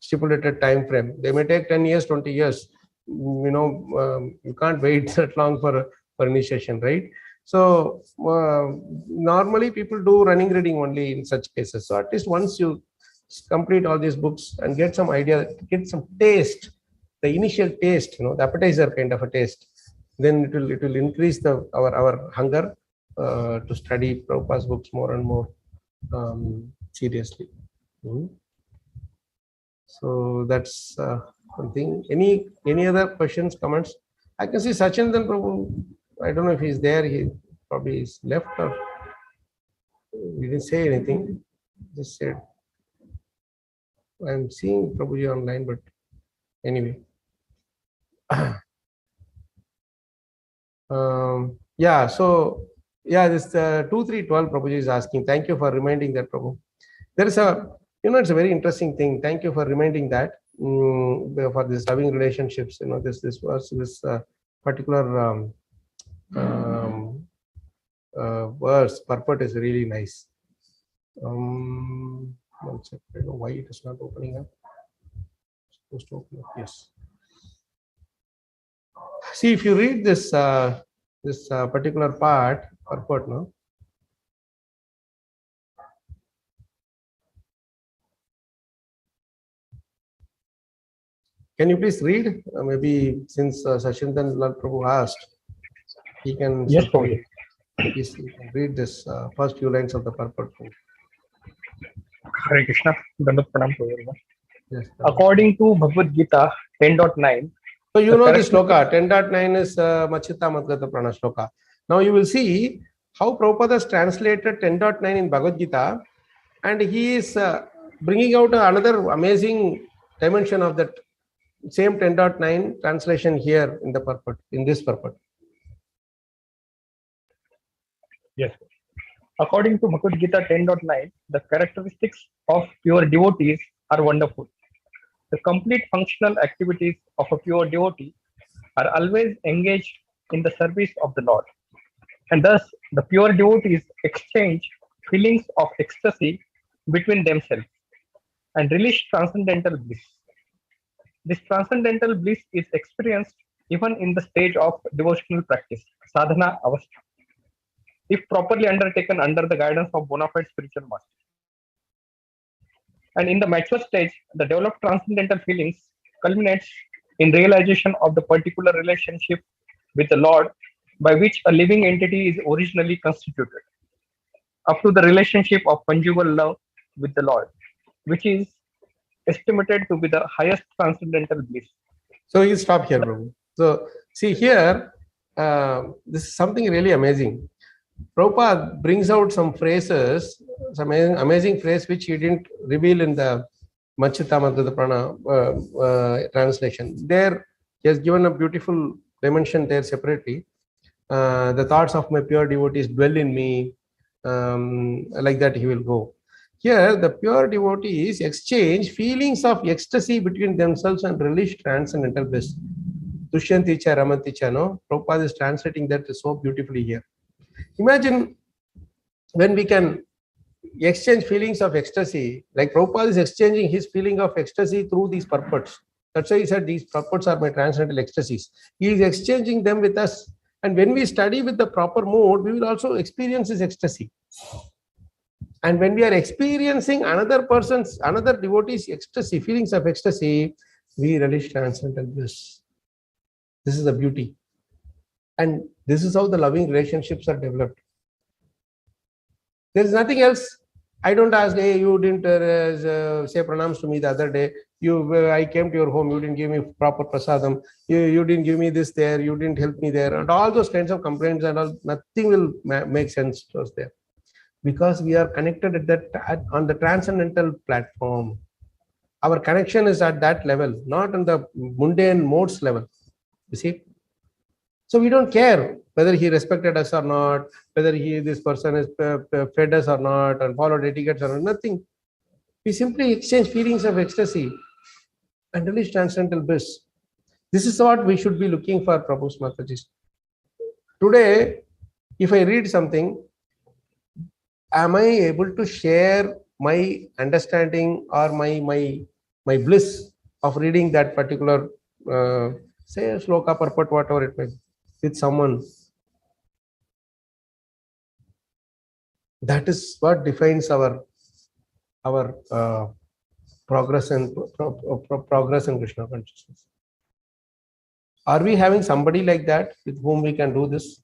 stipulated time frame. They may take 10 years, 20 years. You can't wait that long for initiation, right? So normally people do running reading only in such cases. So at least once you complete all these books and get some idea, get some taste, the initial taste, the appetizer kind of a taste, then it will increase our hunger to study Prabhupada's books more and more seriously. So that's one thing. Any other questions, comments? I can see Sachindan Prabhu. I don't know if he's there. He probably is left, or he didn't say anything. Just said, I'm seeing Prabhuji online, but anyway. Yeah, so yeah, this 2312 Prabhuji is asking. Thank you for reminding that, Prabhu. There is a, it's a very interesting thing. Thank you for reminding that for this loving relationships. This was this particular verse purport is really nice. One second, I don't know why it is not opening up. It's supposed to open up. Yes. See, if you read this particular part purport, no. Can you please read? Maybe since Sachindan Lal Prabhu asked, he can. Yes, Prabhuji. Please you can read this first few lines of the purport. Hare Krishna. Dandavat pranam to everyone. Yes. According to Bhagavad-gita 10.9. So you know this sloka, 10.9 is Machita Madgata Prana sloka. Now you will see how Prabhupada has translated 10.9 in Bhagavad-gita, and he is bringing out another amazing dimension of that same 10.9 translation here in the purport, in this purport. Yes. According to Bhagavad-gita 10.9, the characteristics of pure devotees are wonderful. The complete functional activities of a pure devotee are always engaged in the service of the Lord. And thus, the pure devotees exchange feelings of ecstasy between themselves and release transcendental bliss. This transcendental bliss is experienced even in the stage of devotional practice, sadhana avastha, if properly undertaken under the guidance of bona fide spiritual master. And in the mature stage, the developed transcendental feelings culminates in realization of the particular relationship with the Lord by which a living entity is originally constituted, up to the relationship of conjugal love with the Lord, which is estimated to be the highest transcendental bliss. So you stop here, Prabhu. So see here, this is something really amazing. Prabhupada brings out some phrases, some amazing phrase which he didn't reveal in the Machita Madhya Prana translation. There, he has given a beautiful dimension there separately. The thoughts of my pure devotees dwell in me. Like that he will go. Here, the pure devotees exchange feelings of ecstasy between themselves and release transcendental bliss. Dushyanti cha ramanti cha, no? Prabhupada is translating that so beautifully here. Imagine when we can exchange feelings of ecstasy, like Prabhupada is exchanging his feeling of ecstasy through these purports. That's why he said these purports are my transcendental ecstasies. He is exchanging them with us. And when we study with the proper mood, we will also experience this ecstasy. And when we are experiencing another devotee's ecstasy, feelings of ecstasy, we relish transcendental bliss. This is the beauty. And this is how the loving relationships are developed. There is nothing else. I don't ask, hey, you didn't say pranams to me the other day. I came to your home, you didn't give me proper prasadam. You didn't give me this there, you didn't help me there. And all those kinds of complaints and all, nothing will make sense to us there. Because we are connected on the transcendental platform. Our connection is at that level, not on the mundane modes level. You see? So we don't care whether he respected us or not, whether this person is fed us or not, and followed etiquettes or not, nothing. We simply exchange feelings of ecstasy and release transcendental bliss. This is what we should be looking for, Prabhu's Mataji. Today, if I read something, am I able to share my understanding or my bliss of reading that particular, say, sloka, purport, whatever it may be, with someone? That is what defines our progress in Krishna consciousness. Are we having somebody like that with whom we can do this?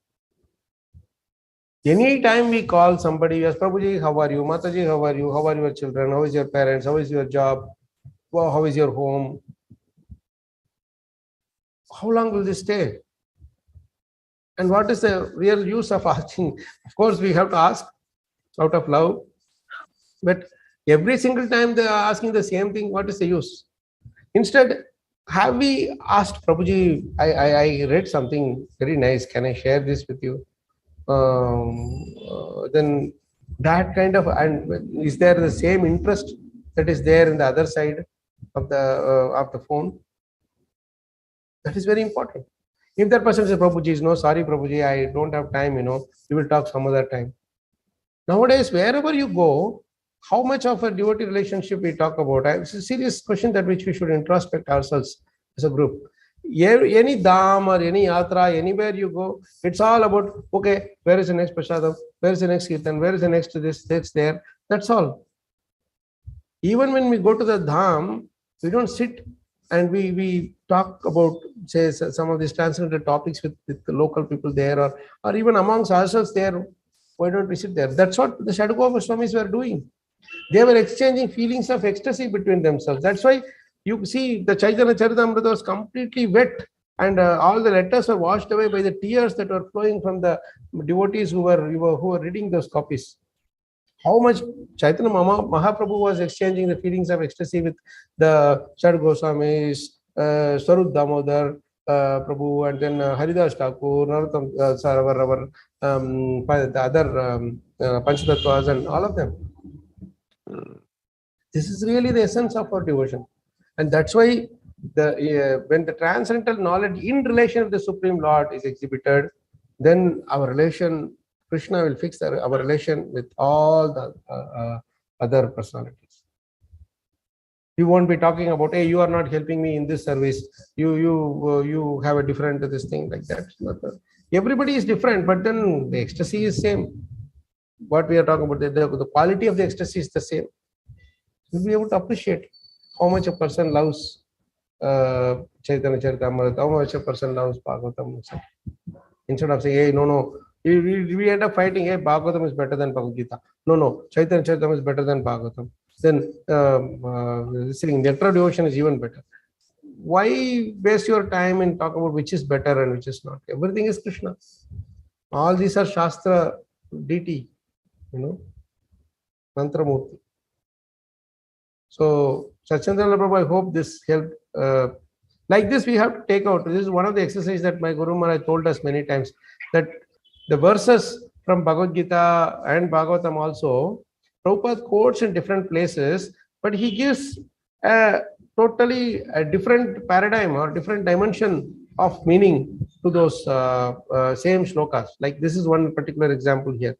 Anytime we call somebody, yes, Prabhuji, how are you? Mataji, how are you? How are your children? How is your parents? How is your job? How is your home? How long will this stay? And what is the real use of asking? Of course, we have to ask out of love. But every single time they are asking the same thing, what is the use? Instead, have we asked Prabhuji? I read something very nice. Can I share this with you? Then that kind of, and is there the same interest that is there in the other side of the phone? That is very important. If that person says, Prabhuji, is no, sorry, Prabhuji, I don't have time, we will talk some other time. Nowadays, wherever you go, how much of a devotee relationship we talk about? It's a serious question that which we should introspect ourselves as a group. Any dham or any yatra, anywhere you go, it's all about, okay, where is the next prasadam? Where is the next kirtan? Where is the next this, that's there? That's all. Even when we go to the dham, we don't sit and we talk about, say, some of these transcendental topics with the local people there, or even amongst ourselves there. Why don't we sit there? That's what the Shadukova Goswamis were doing. They were exchanging feelings of ecstasy between themselves. That's why you see the Chaitanya Charitamrita was completely wet, and all the letters were washed away by the tears that were flowing from the devotees who were reading those copies. How much Chaitanya Mahaprabhu was exchanging the feelings of ecstasy with the Shad Goswamis, Swarup Damodar Prabhu, and then Haridas Thakur, Narottam Saravar, the other Panchatattwas, and all of them. This is really the essence of our devotion. And that's why when the transcendental knowledge in relation with the Supreme Lord is exhibited, then our relation, Krishna will fix our relation with all the other personalities. You won't be talking about, hey, you are not helping me in this service. You have a different this thing like that. Everybody is different, but then the ecstasy is same. What we are talking about, the quality of the ecstasy is the same. You'll be able to appreciate how much a person loves Chaitanya Charitamrita, how much a person loves Bhagavatam, etc. Instead of saying, hey, no, we end up fighting, hey, Bhagavatam is better than Bhagavad-gita. No, Chaitanya Charitamrita is better than Bhagavatam. Then nectar devotion is even better. Why waste your time and talk about which is better and which is not? Everything is Krishna. All these are Shastra deity, Mantra Murti. So, Sachandra Prabhu, I hope this helped. Like this, we have to take out. This is one of the exercises that my Guru Maharaj told us many times, that the verses from Bhagavad-gita and Bhagavatam also, Prabhupada quotes in different places, but he gives totally a different paradigm or different dimension of meaning to those same shlokas. Like this is one particular example here.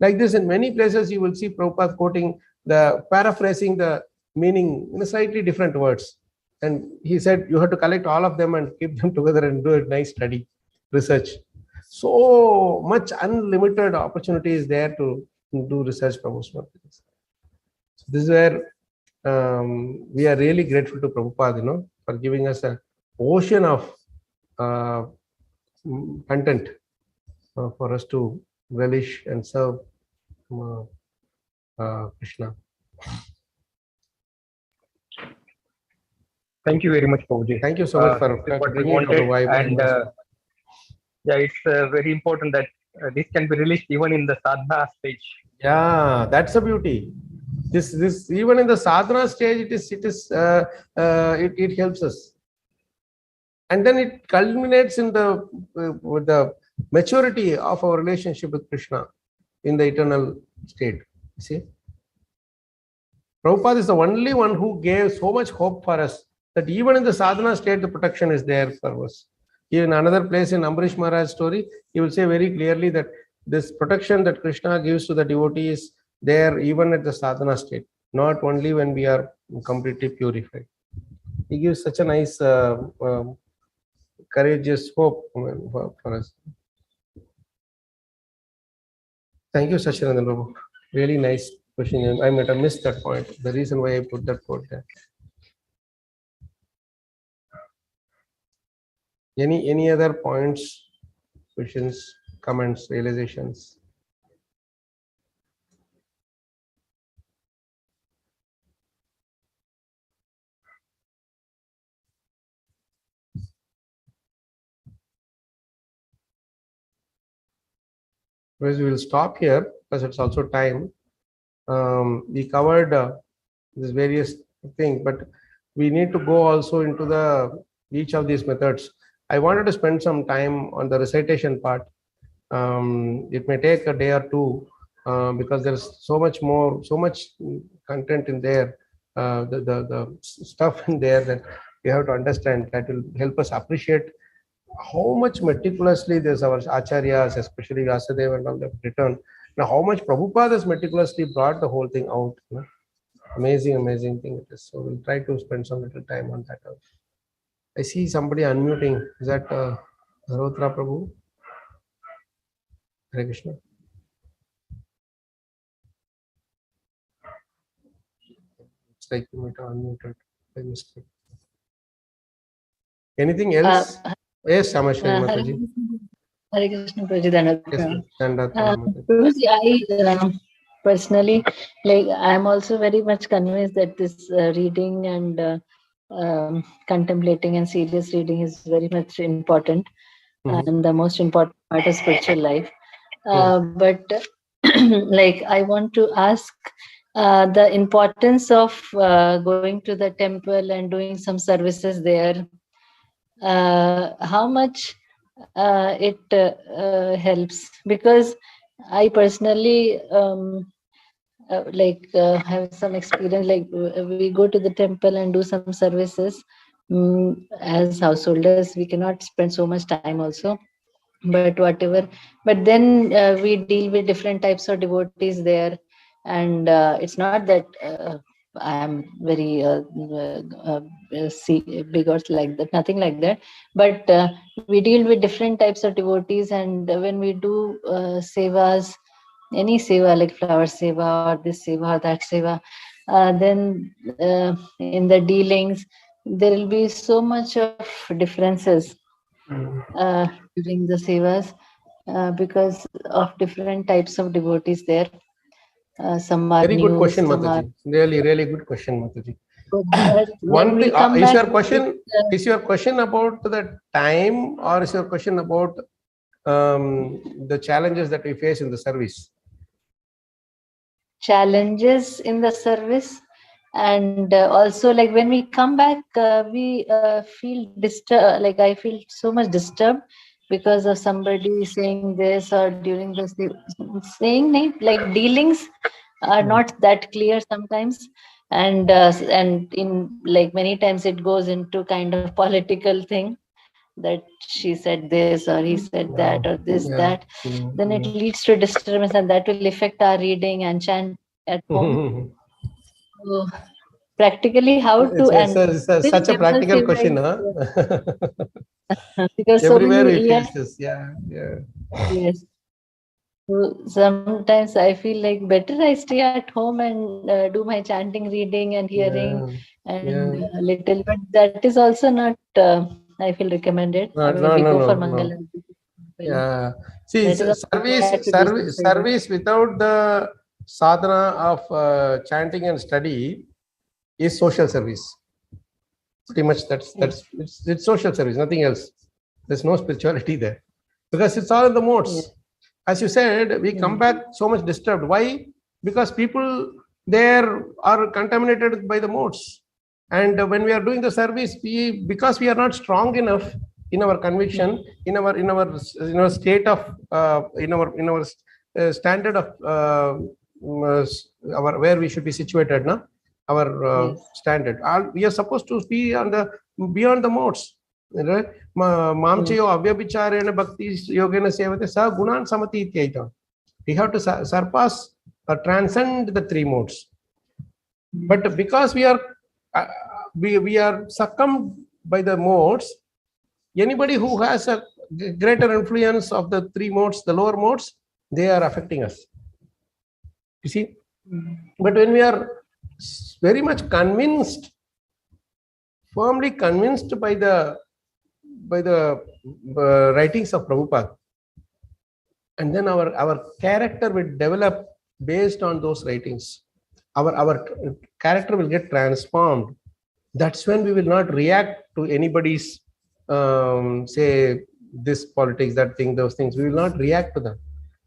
Like this, in many places, you will see Prabhupada quoting, paraphrasing the meaning in a slightly different words. And he said, you have to collect all of them and keep them together and do a nice study, research. So much unlimited opportunity is there to do research promotion. So this is where we are really grateful to Prabhupada, for giving us an ocean of content for us to relish and serve Krishna. Thank you very much, Prabhuji. Thank you so much for bringing it over. And yeah, it's very important that this can be released even in the sadhana stage. Yeah, that's a beauty. This even in the sadhana stage, it helps us, and then it culminates in with the maturity of our relationship with Krishna in the eternal state. You see, Prabhupada is the only one who gave so much hope for us that even in the sadhana state, the protection is there for us. In another place in Ambarish Maharaj's story, he will say very clearly that this protection that Krishna gives to the devotee is there even at the sadhana state, not only when we are completely purified. He gives such a nice, courageous hope for us. Thank you, Sachinandan Prabhu. Really nice question. I might have missed that point. The reason why I put that quote there. Any other points, questions, comments, realizations? We will stop here because it's also time. We covered this various things, but we need to go also into each of these methods. I wanted to spend some time on the recitation part. It may take a day or two because there's so much content in there, the stuff in there that we have to understand, that will help us appreciate how much meticulously this our acharyas, especially Vyasadeva and all, have written. Now, how much Prabhupada has meticulously brought the whole thing out. Amazing thing it is. So we'll try to spend some little time on that. I see somebody unmuting. Is that Dharotra Prabhu? Hare Krishna. It's like you might have unmuted by mistake. Anything else? Yes, Samashwari Mataji. Hare Krishna, Prabhuji. Yes, Prabhuji, I personally, like, I'm also very much convinced that this reading and contemplating and serious reading is very much important, and the most important part of spiritual life. But like, I want to ask the importance of going to the temple and doing some services there. How much it helps, because I personally have some experience. Like, we go to the temple and do some services. As householders, we cannot spend so much time also, but whatever. But then we deal with different types of devotees there, and it's not that I am very big or like that, nothing like that. But we deal with different types of devotees, and when we do sevas, any seva, like flower seva or this seva or that seva, then in the dealings, there will be so much of differences during the sevas because of different types of devotees there. Some are very new, good question, some Mataji. Really good question, Mataji. One thing, is your question about the time, or is your question about the challenges that we face in the service? Challenges in the service, and also, like, when we come back, we feel disturbed. Like, I feel so much disturbed because of somebody saying this, or during the saying, like, dealings are not that clear sometimes, and in, like, many times it goes into kind of political thing, that she said this or he said that or this that. Then it leads to disturbance, and that will affect our reading and chant at home. So practically, how to it's such a practical question, huh? Because everywhere so we many, face this. Yes. So sometimes I feel like better I stay at home and do my chanting, reading, and hearing, and little. But that is also not, I feel, recommended. I mean, we go for Mangala. Yeah. See, service without the sadhana of chanting and study is social service. Pretty much it's social service, nothing else. There's no spirituality there, because it's all in the modes. As you said, we come back so much disturbed. Why? Because people there are contaminated by the modes. And when we are doing the service, because we are not strong enough in our conviction, in our state of in our standard of our where we should be situated, no? Our standard. We are supposed to be on the beyond the modes. Mamchayo avyabhicharena bhakti yogena sevate sa gunan samati ityaitam. We have to surpass or transcend the three modes. But because we are succumbed by the modes, anybody who has a greater influence of the three modes, the lower modes, they are affecting us. You see? But when we are very much convinced, firmly convinced by the writings of Prabhupada, and then our character will develop based on those writings. Our character will get transformed. That's when we will not react to anybody's say this politics, that thing, those things. We will not react to them.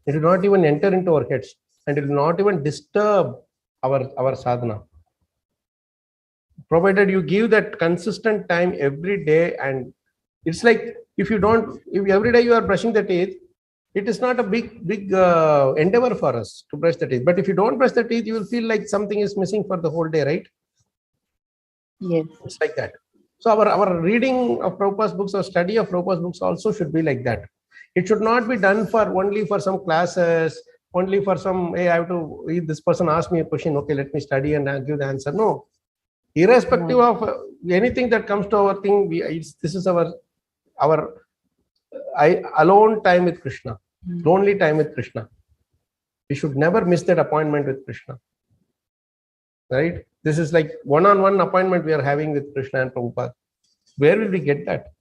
It will not even enter into our heads, and it will not even disturb our sadhana. provided you give that consistent time every day. And it's like, if every day you are brushing the teeth, it is not a big endeavor for us to brush the teeth. But if you don't brush the teeth, you will feel like something is missing for the whole day, right? Yes. It's like that. So our reading of Prabhupada's books or study of Prabhupada's books also should be like that. It should not be done only for some classes, only for some, hey, I have to, this person asked me a question, okay, let me study and I'll give the answer. No. Irrespective of anything that comes to our thing, this is our alone time with Krishna, lonely time with Krishna. We should never miss that appointment with Krishna. Right? This is like one-on-one appointment we are having with Krishna and Prabhupada. Where will we get that?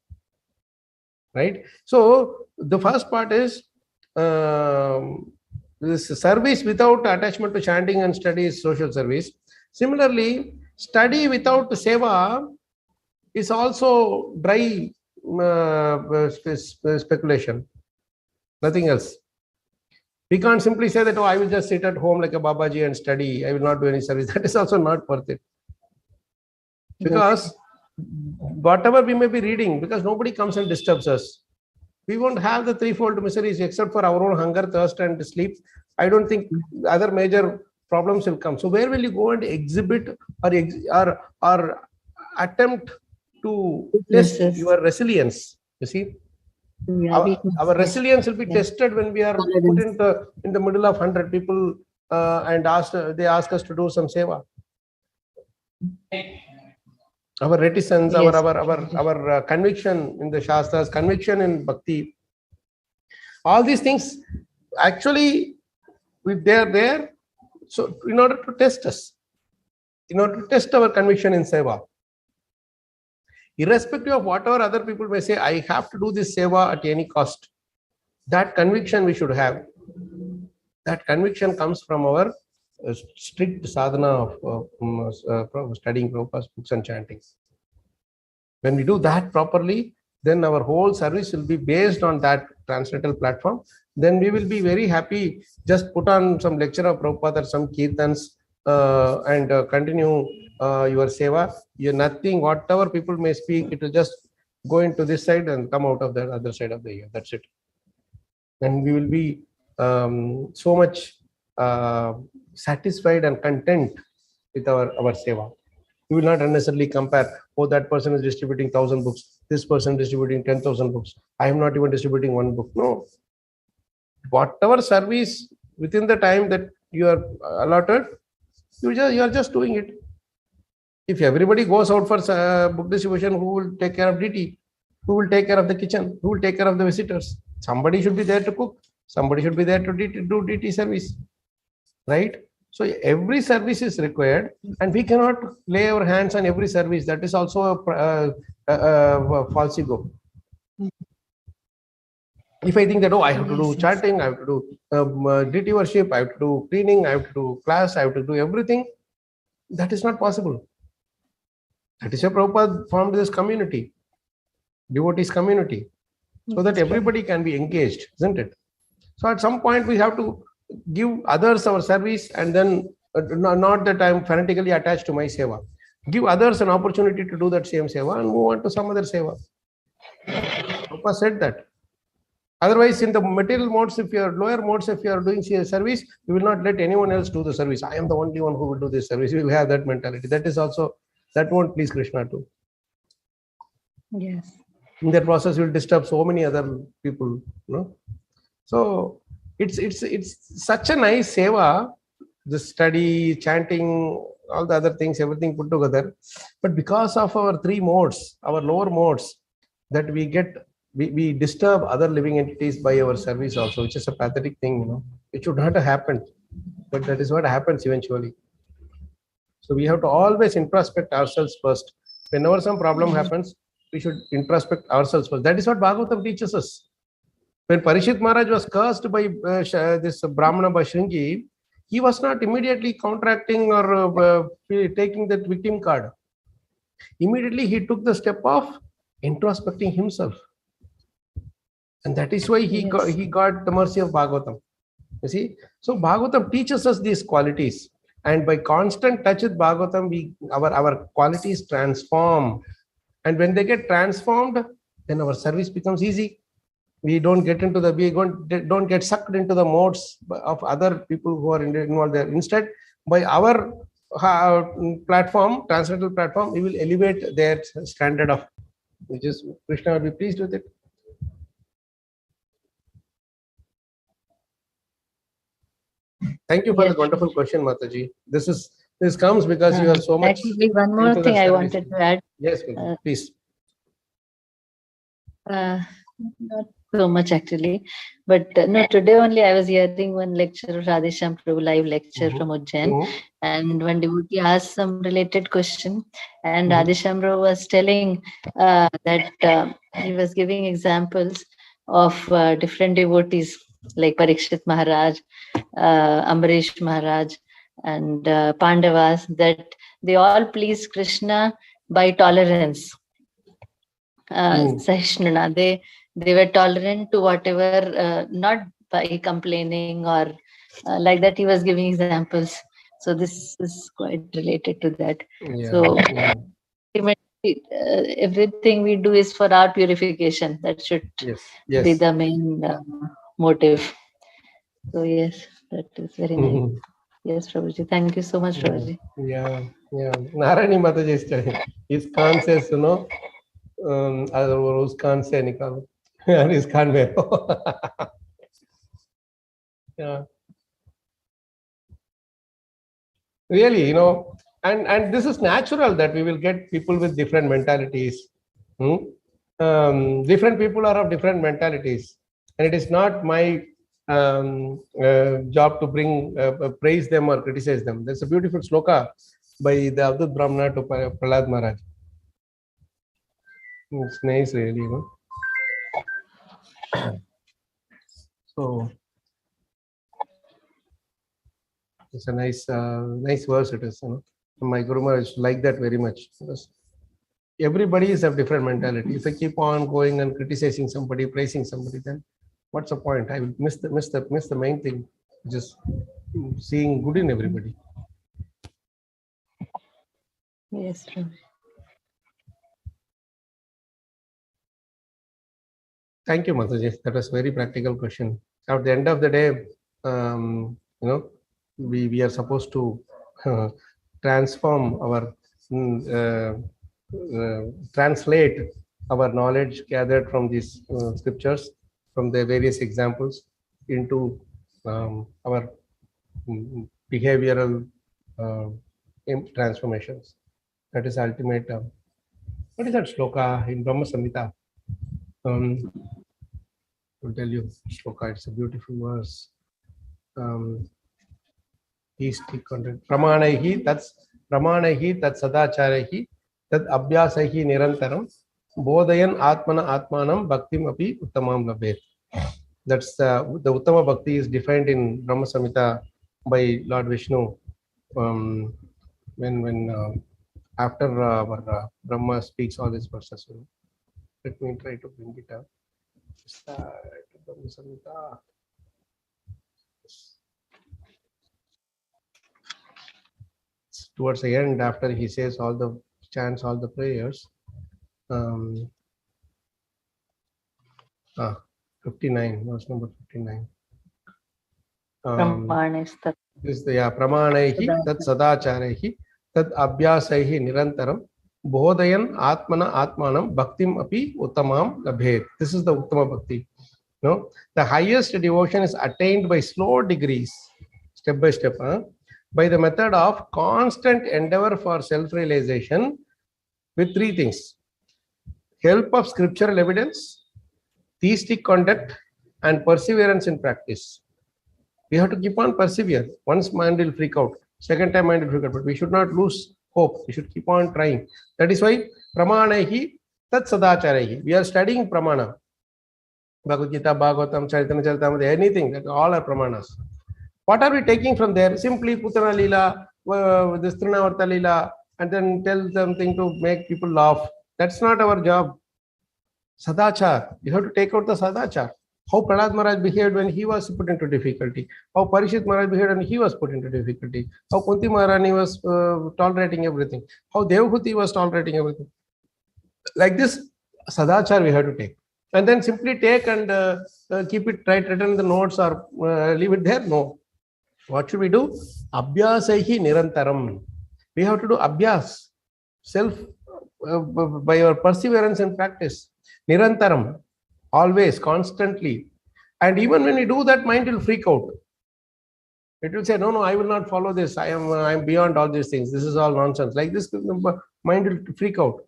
Right? So the first part is this service without attachment to chanting and study is social service. Similarly, study without seva is also dry speculation. Nothing else. We can't simply say that, oh, I will just sit at home like a Babaji and study. I will not do any service. That is also not worth it. Because whatever we may be reading, because nobody comes and disturbs us, we won't have the threefold miseries except for our own hunger, thirst, and sleep. I don't think other major problems will come. So where will you go and exhibit or attempt to test your resilience? You see? Our resilience will be tested when we are put in the middle of 100 people and they ask us to do some seva. Our reticence, our conviction in the Shastras, conviction in Bhakti, all these things actually they are there. So in order to test us, in order to test our conviction in seva. Irrespective of whatever other people may say, I have to do this seva at any cost. That conviction we should have. That conviction comes from our strict sadhana of studying Prabhupada's books and chanting. When we do that properly, then our whole service will be based on that transcendental platform. Then we will be very happy. Just put on some lecture of Prabhupada or some kirtans and continue your seva. You're nothing, whatever people may speak, it will just go into this side and come out of the other side of the ear. That's it. And we will be so much satisfied and content with our seva. We will not unnecessarily compare, oh, that person is distributing 1,000 books, this person is distributing 10,000 books. I am not even distributing one book. No. Whatever service within the time that you are allotted, you are just doing it. If everybody goes out for book distribution, who will take care of duty? Who will take care of the kitchen? Who will take care of the visitors? Somebody should be there to cook. Somebody should be there to do duty service. Right? So every service is required, and we cannot lay our hands on every service. That is also a false ego. If I think that, oh, I have to do chanting, I have to do deity worship, I have to do cleaning, I have to do class, I have to do everything, that is not possible. That is why Prabhupada formed this community, devotees community, so that everybody can be engaged, isn't it? So at some point we have to give others our service, and then not that I am fanatically attached to my seva. Give others an opportunity to do that same seva and move on to some other seva. Prabhupada said that. Otherwise, in the material modes, if you are lower modes, if you are doing service, you will not let anyone else do the service. I am the only one who will do this service. You will have that mentality. That is also, that won't please Krishna too. Yes. In that process, you will disturb so many other people. So it's such a nice seva, the study, chanting, all the other things, everything put together. But because of our three modes, our lower modes, that we disturb other living entities by our service also, which is a pathetic thing, It should not have happened, but that is what happens eventually. So we have to always introspect ourselves first. Whenever some problem happens, we should introspect ourselves first. That is what Bhagavatam teaches us. When Parishit Maharaj was cursed by this Brahmana Bashringi, he was not immediately contracting or taking that victim card. Immediately he took the step of introspecting himself. And that is why he got the mercy of Bhagavatam. You see? So Bhagavatam teaches us these qualities. And by constant touch with Bhagavatam, our qualities transform. And when they get transformed, then our service becomes easy. We don't get don't get sucked into the modes of other people who are involved there. Instead, by our platform, transcendental platform, we will elevate their standard of, which is Krishna will be pleased with it. Thank you for Yes. that wonderful question, Mataji. This comes because you are so much. Actually, one more into the thing I service. wanted to add. Yes, please. Not so much actually, but no, today only I was hearing one lecture of Radhesham Prabhu, live lecture from Ujjain, and one devotee asked some related question, and Radhesham Prabhu was telling that he was giving examples of different devotees like Parikshit Maharaj, Ambarish Maharaj, and Pandavas, that they all pleased Krishna by tolerance. Sahishnuna, they were tolerant to whatever, not by complaining or like that. He was giving examples. So this is quite related to that. So everything we do is for our purification. That should be the main motive. So yes, that is very nice. Yes, Prabhuji. Thank you so much, Prabhuji. Yeah. Narayani Mataji is telling. ISKCON says, ISKCON से निकालो, ISKCON में हो. Yeah. Really, and this is natural that we will get people with different mentalities. Different people are of different mentalities, and it is not my job to bring praise them or criticize them. There's a beautiful sloka by the Avadut Brahmana to Prahlad Maharaj. It's nice, really, So it's a nice verse. It is, My Guru Maharaj like that very much, because everybody is of different mentality. If I keep on going and criticizing somebody, praising somebody, then what's the point? I will miss the main thing, just seeing good in everybody. Yes, true. Thank you, Mataji. That was a very practical question. At the end of the day, we are supposed to transform our translate our knowledge gathered from these scriptures, from the various examples, into our behavioral transformations. That is ultimate. What is that sloka in Brahma Samhita? I'll tell you, sloka. It's a beautiful verse. Pramanaihi tat sadacharehi tat abhyasahi nirantaram bodhayan atmana atmanam bhaktim api uttamam labhet. That's the Uttama Bhakti is defined in Brahma Samhita by Lord Vishnu. When after Brahma speaks all these verses. Let me try to bring it up. Brahma Samhita. Towards the end, after he says all the chants, all the prayers, 59, verse number 59. This is the Pramanaihi tat sadacharehi tat abhyasaihi nirantaram bodhayan atmana atmanam bhaktim api uttamam labhet. This is the Uttama Bhakti. The highest devotion is attained by slow degrees, step by step, by the method of constant endeavor for self-realization with three things: help of scriptural evidence, theistic conduct, and perseverance in practice. We have to keep on persevere. Once mind will freak out, second time mind will freak out, but we should not lose hope. We should keep on trying. That is why Pramanaihi tat sadacharehi. We are studying Pramana. Bhagavad-gita, Bhagavatam, Chaitanya Charitamrita, anything, that all are Pramanas. What are we taking from there? Simply Putana Lila, this Trinavarta Lila, and then tell something to make people laugh. That's not our job. Sadachar. You have to take out the Sadachar. How Prahlad Maharaj behaved when he was put into difficulty. How Parishit Maharaj behaved when he was put into difficulty. How Kunti Maharani was tolerating everything. How Devhuti was tolerating everything. Like this, sadachar we have to take. And then simply take and keep it written in the notes or leave it there. No. What should we do? Abhyasaihi nirantaram. We have to do abhyas, self, by your perseverance and practice. Nirantaram, always, constantly. And even when you do that, mind will freak out. It will say, no, I will not follow this. I am beyond all these things. This is all nonsense. Like this, mind will freak out.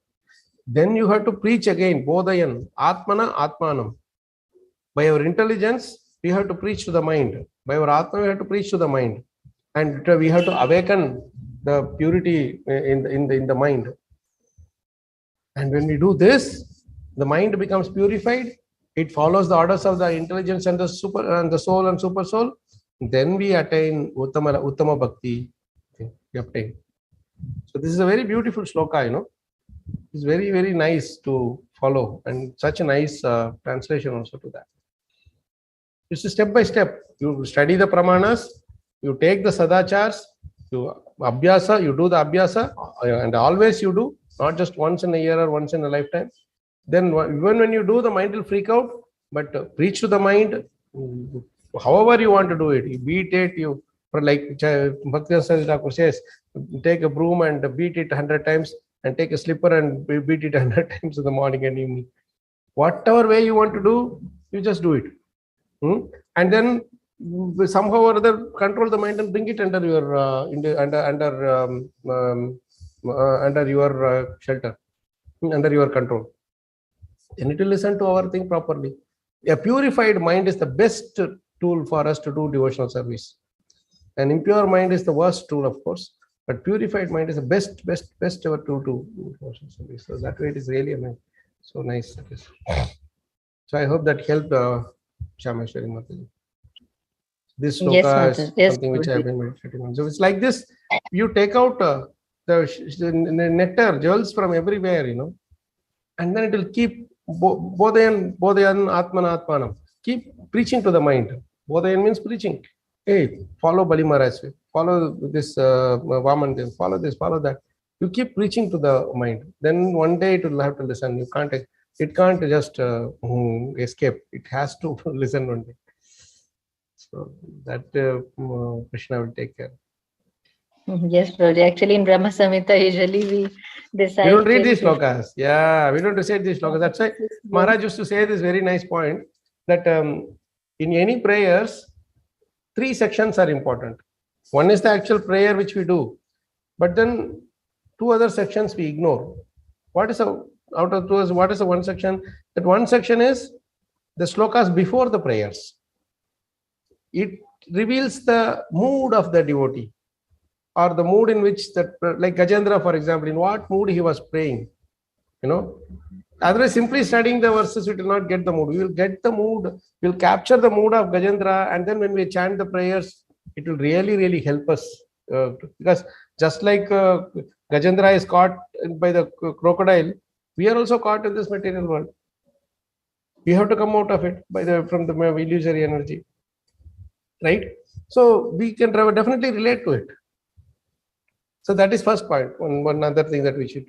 Then you have to preach again, Bodayan, Atmana, Atmanam. By your intelligence, we have to preach to the mind. By our Atma, we have to preach to the mind. And we have to awaken the purity in the mind. And when we do this, the mind becomes purified. It follows the orders of the intelligence and the soul and super soul. Then we attain Uttama Bhakti. We obtain. So this is a very beautiful shloka, you know. It's very, very nice to follow, and such a nice translation also to that. It's a step by step. You study the pramanas, you take the sadachars, you abhyasa, you do the abhyasa, and always you do, not just once in a year or once in a lifetime. Then even when you do, the mind will freak out, but preach to the mind, however you want to do it. You beat it, you, like Bhakti Thakur says, take a broom and beat it 100 times, and take a slipper and beat it 100 times in the morning and evening. Whatever way you want to do, you just do it. And then somehow or other control the mind and bring it under your under your shelter, under your control. Then it will listen to our thing properly. A purified mind is the best tool for us to do devotional service. An impure mind is the worst tool, of course. But purified mind is the best ever tool to do devotional service. So that way it is really amazing. So nice. So I hope that helped Shameshwari Mataji. This sloka is something which I have been meditating on. So it's like this. You take out the nectar, jewels from everywhere, you know, and then it will keep Bodayan, Atmana, Atmanam. Keep preaching to the mind. Bodayan means preaching. Hey, follow Bali Maharaj, follow this Vaman, follow this, follow that. You keep preaching to the mind. Then one day it will have to listen. You can't. It can't just escape. It has to listen one day. So that Krishna will take care. Yes, Prabhuji. Actually, in Brahma Samhita, usually we decide. We don't read these slokas. Yeah, we don't recite these slokas. That's why Maharaj used to say this very nice point that in any prayers, 3 sections are important. One is the actual prayer which we do, but then 2 other sections we ignore. What is out of 2? What is the one section? That one section is the slokas before the prayers. It reveals the mood of the devotee, or the mood in which that, like Gajendra, for example, in what mood he was praying. You know, otherwise simply studying the verses, we will not get the mood. We will get the mood, we will capture the mood of Gajendra, and then when we chant the prayers, it will really, really help us. Because just like Gajendra is caught by the crocodile, we are also caught in this material world. We have to come out of it from the illusory energy. Right? So we can definitely relate to it. So that is first point. One other thing that we should.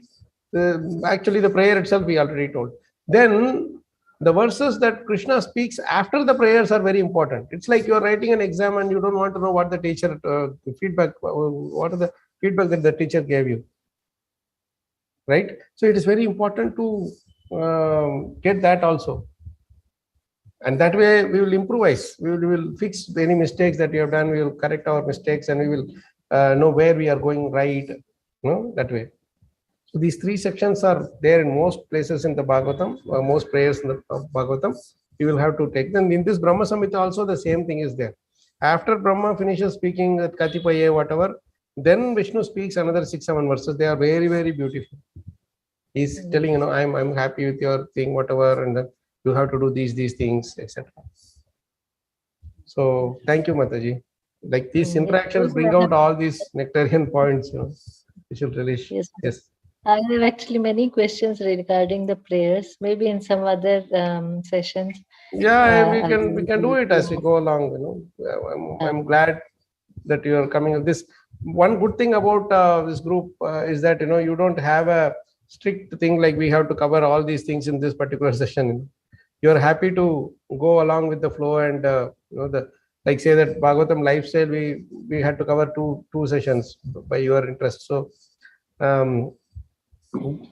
Actually, the prayer itself we already told. Then the verses that Krishna speaks after the prayers are very important. It's like you are writing an exam and you don't want to know what the teacher feedback. What are the feedback that the teacher gave you? Right. So it is very important to get that also. And that way we will improvise. We will fix any mistakes that we have done. We will correct our mistakes, and we will know where we are going right. That way. So these 3 sections are there in most places in the Bhagavatam, most prayers in the Bhagavatam. You will have to take them. In this Brahma Samhita also the same thing is there. After Brahma finishes speaking at Katipaye, whatever, then Vishnu speaks another 6-7 verses. They are very, very beautiful. He's telling, I'm happy with your thing, whatever, and then you have to do these things, etc. So thank you, Mataji. Like these interactions bring out all these nectarian points, We should really. Yes. I have actually many questions regarding the prayers. Maybe in some other sessions Yeah, we can do it as we go along. I'm glad that you are coming. This one good thing about this group is that you don't have a strict thing like we have to cover all these things in this particular session. You're happy to go along with the flow, and like say that Bhagavatam lifestyle, we had to cover two sessions by your interest. So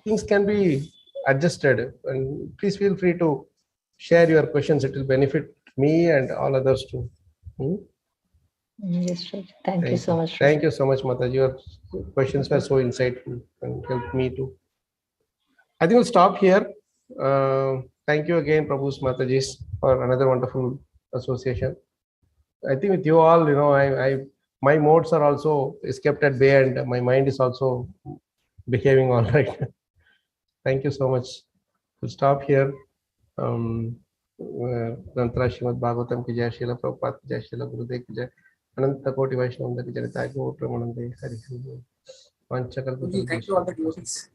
things can be adjusted, and please feel free to share your questions. It will benefit me and all others too. Yes, sir. Thank you so much. Thank you so much, Mataji. Your questions were so insightful and helped me too. I think we'll stop here. Thank you again, Prabhu's Matajis, for another wonderful association. I think with you all, my modes are also is kept at bay, and my mind is also behaving all right. Thank you so much. We'll stop here. Nantara Srimad Bhagavatam ki jai, Srila Prabhupada ki jai, Srila Gurudev ki jai, Ananta Koti Vaishnava ki jai, Go Pramanande Hari. Thank you all the devotees.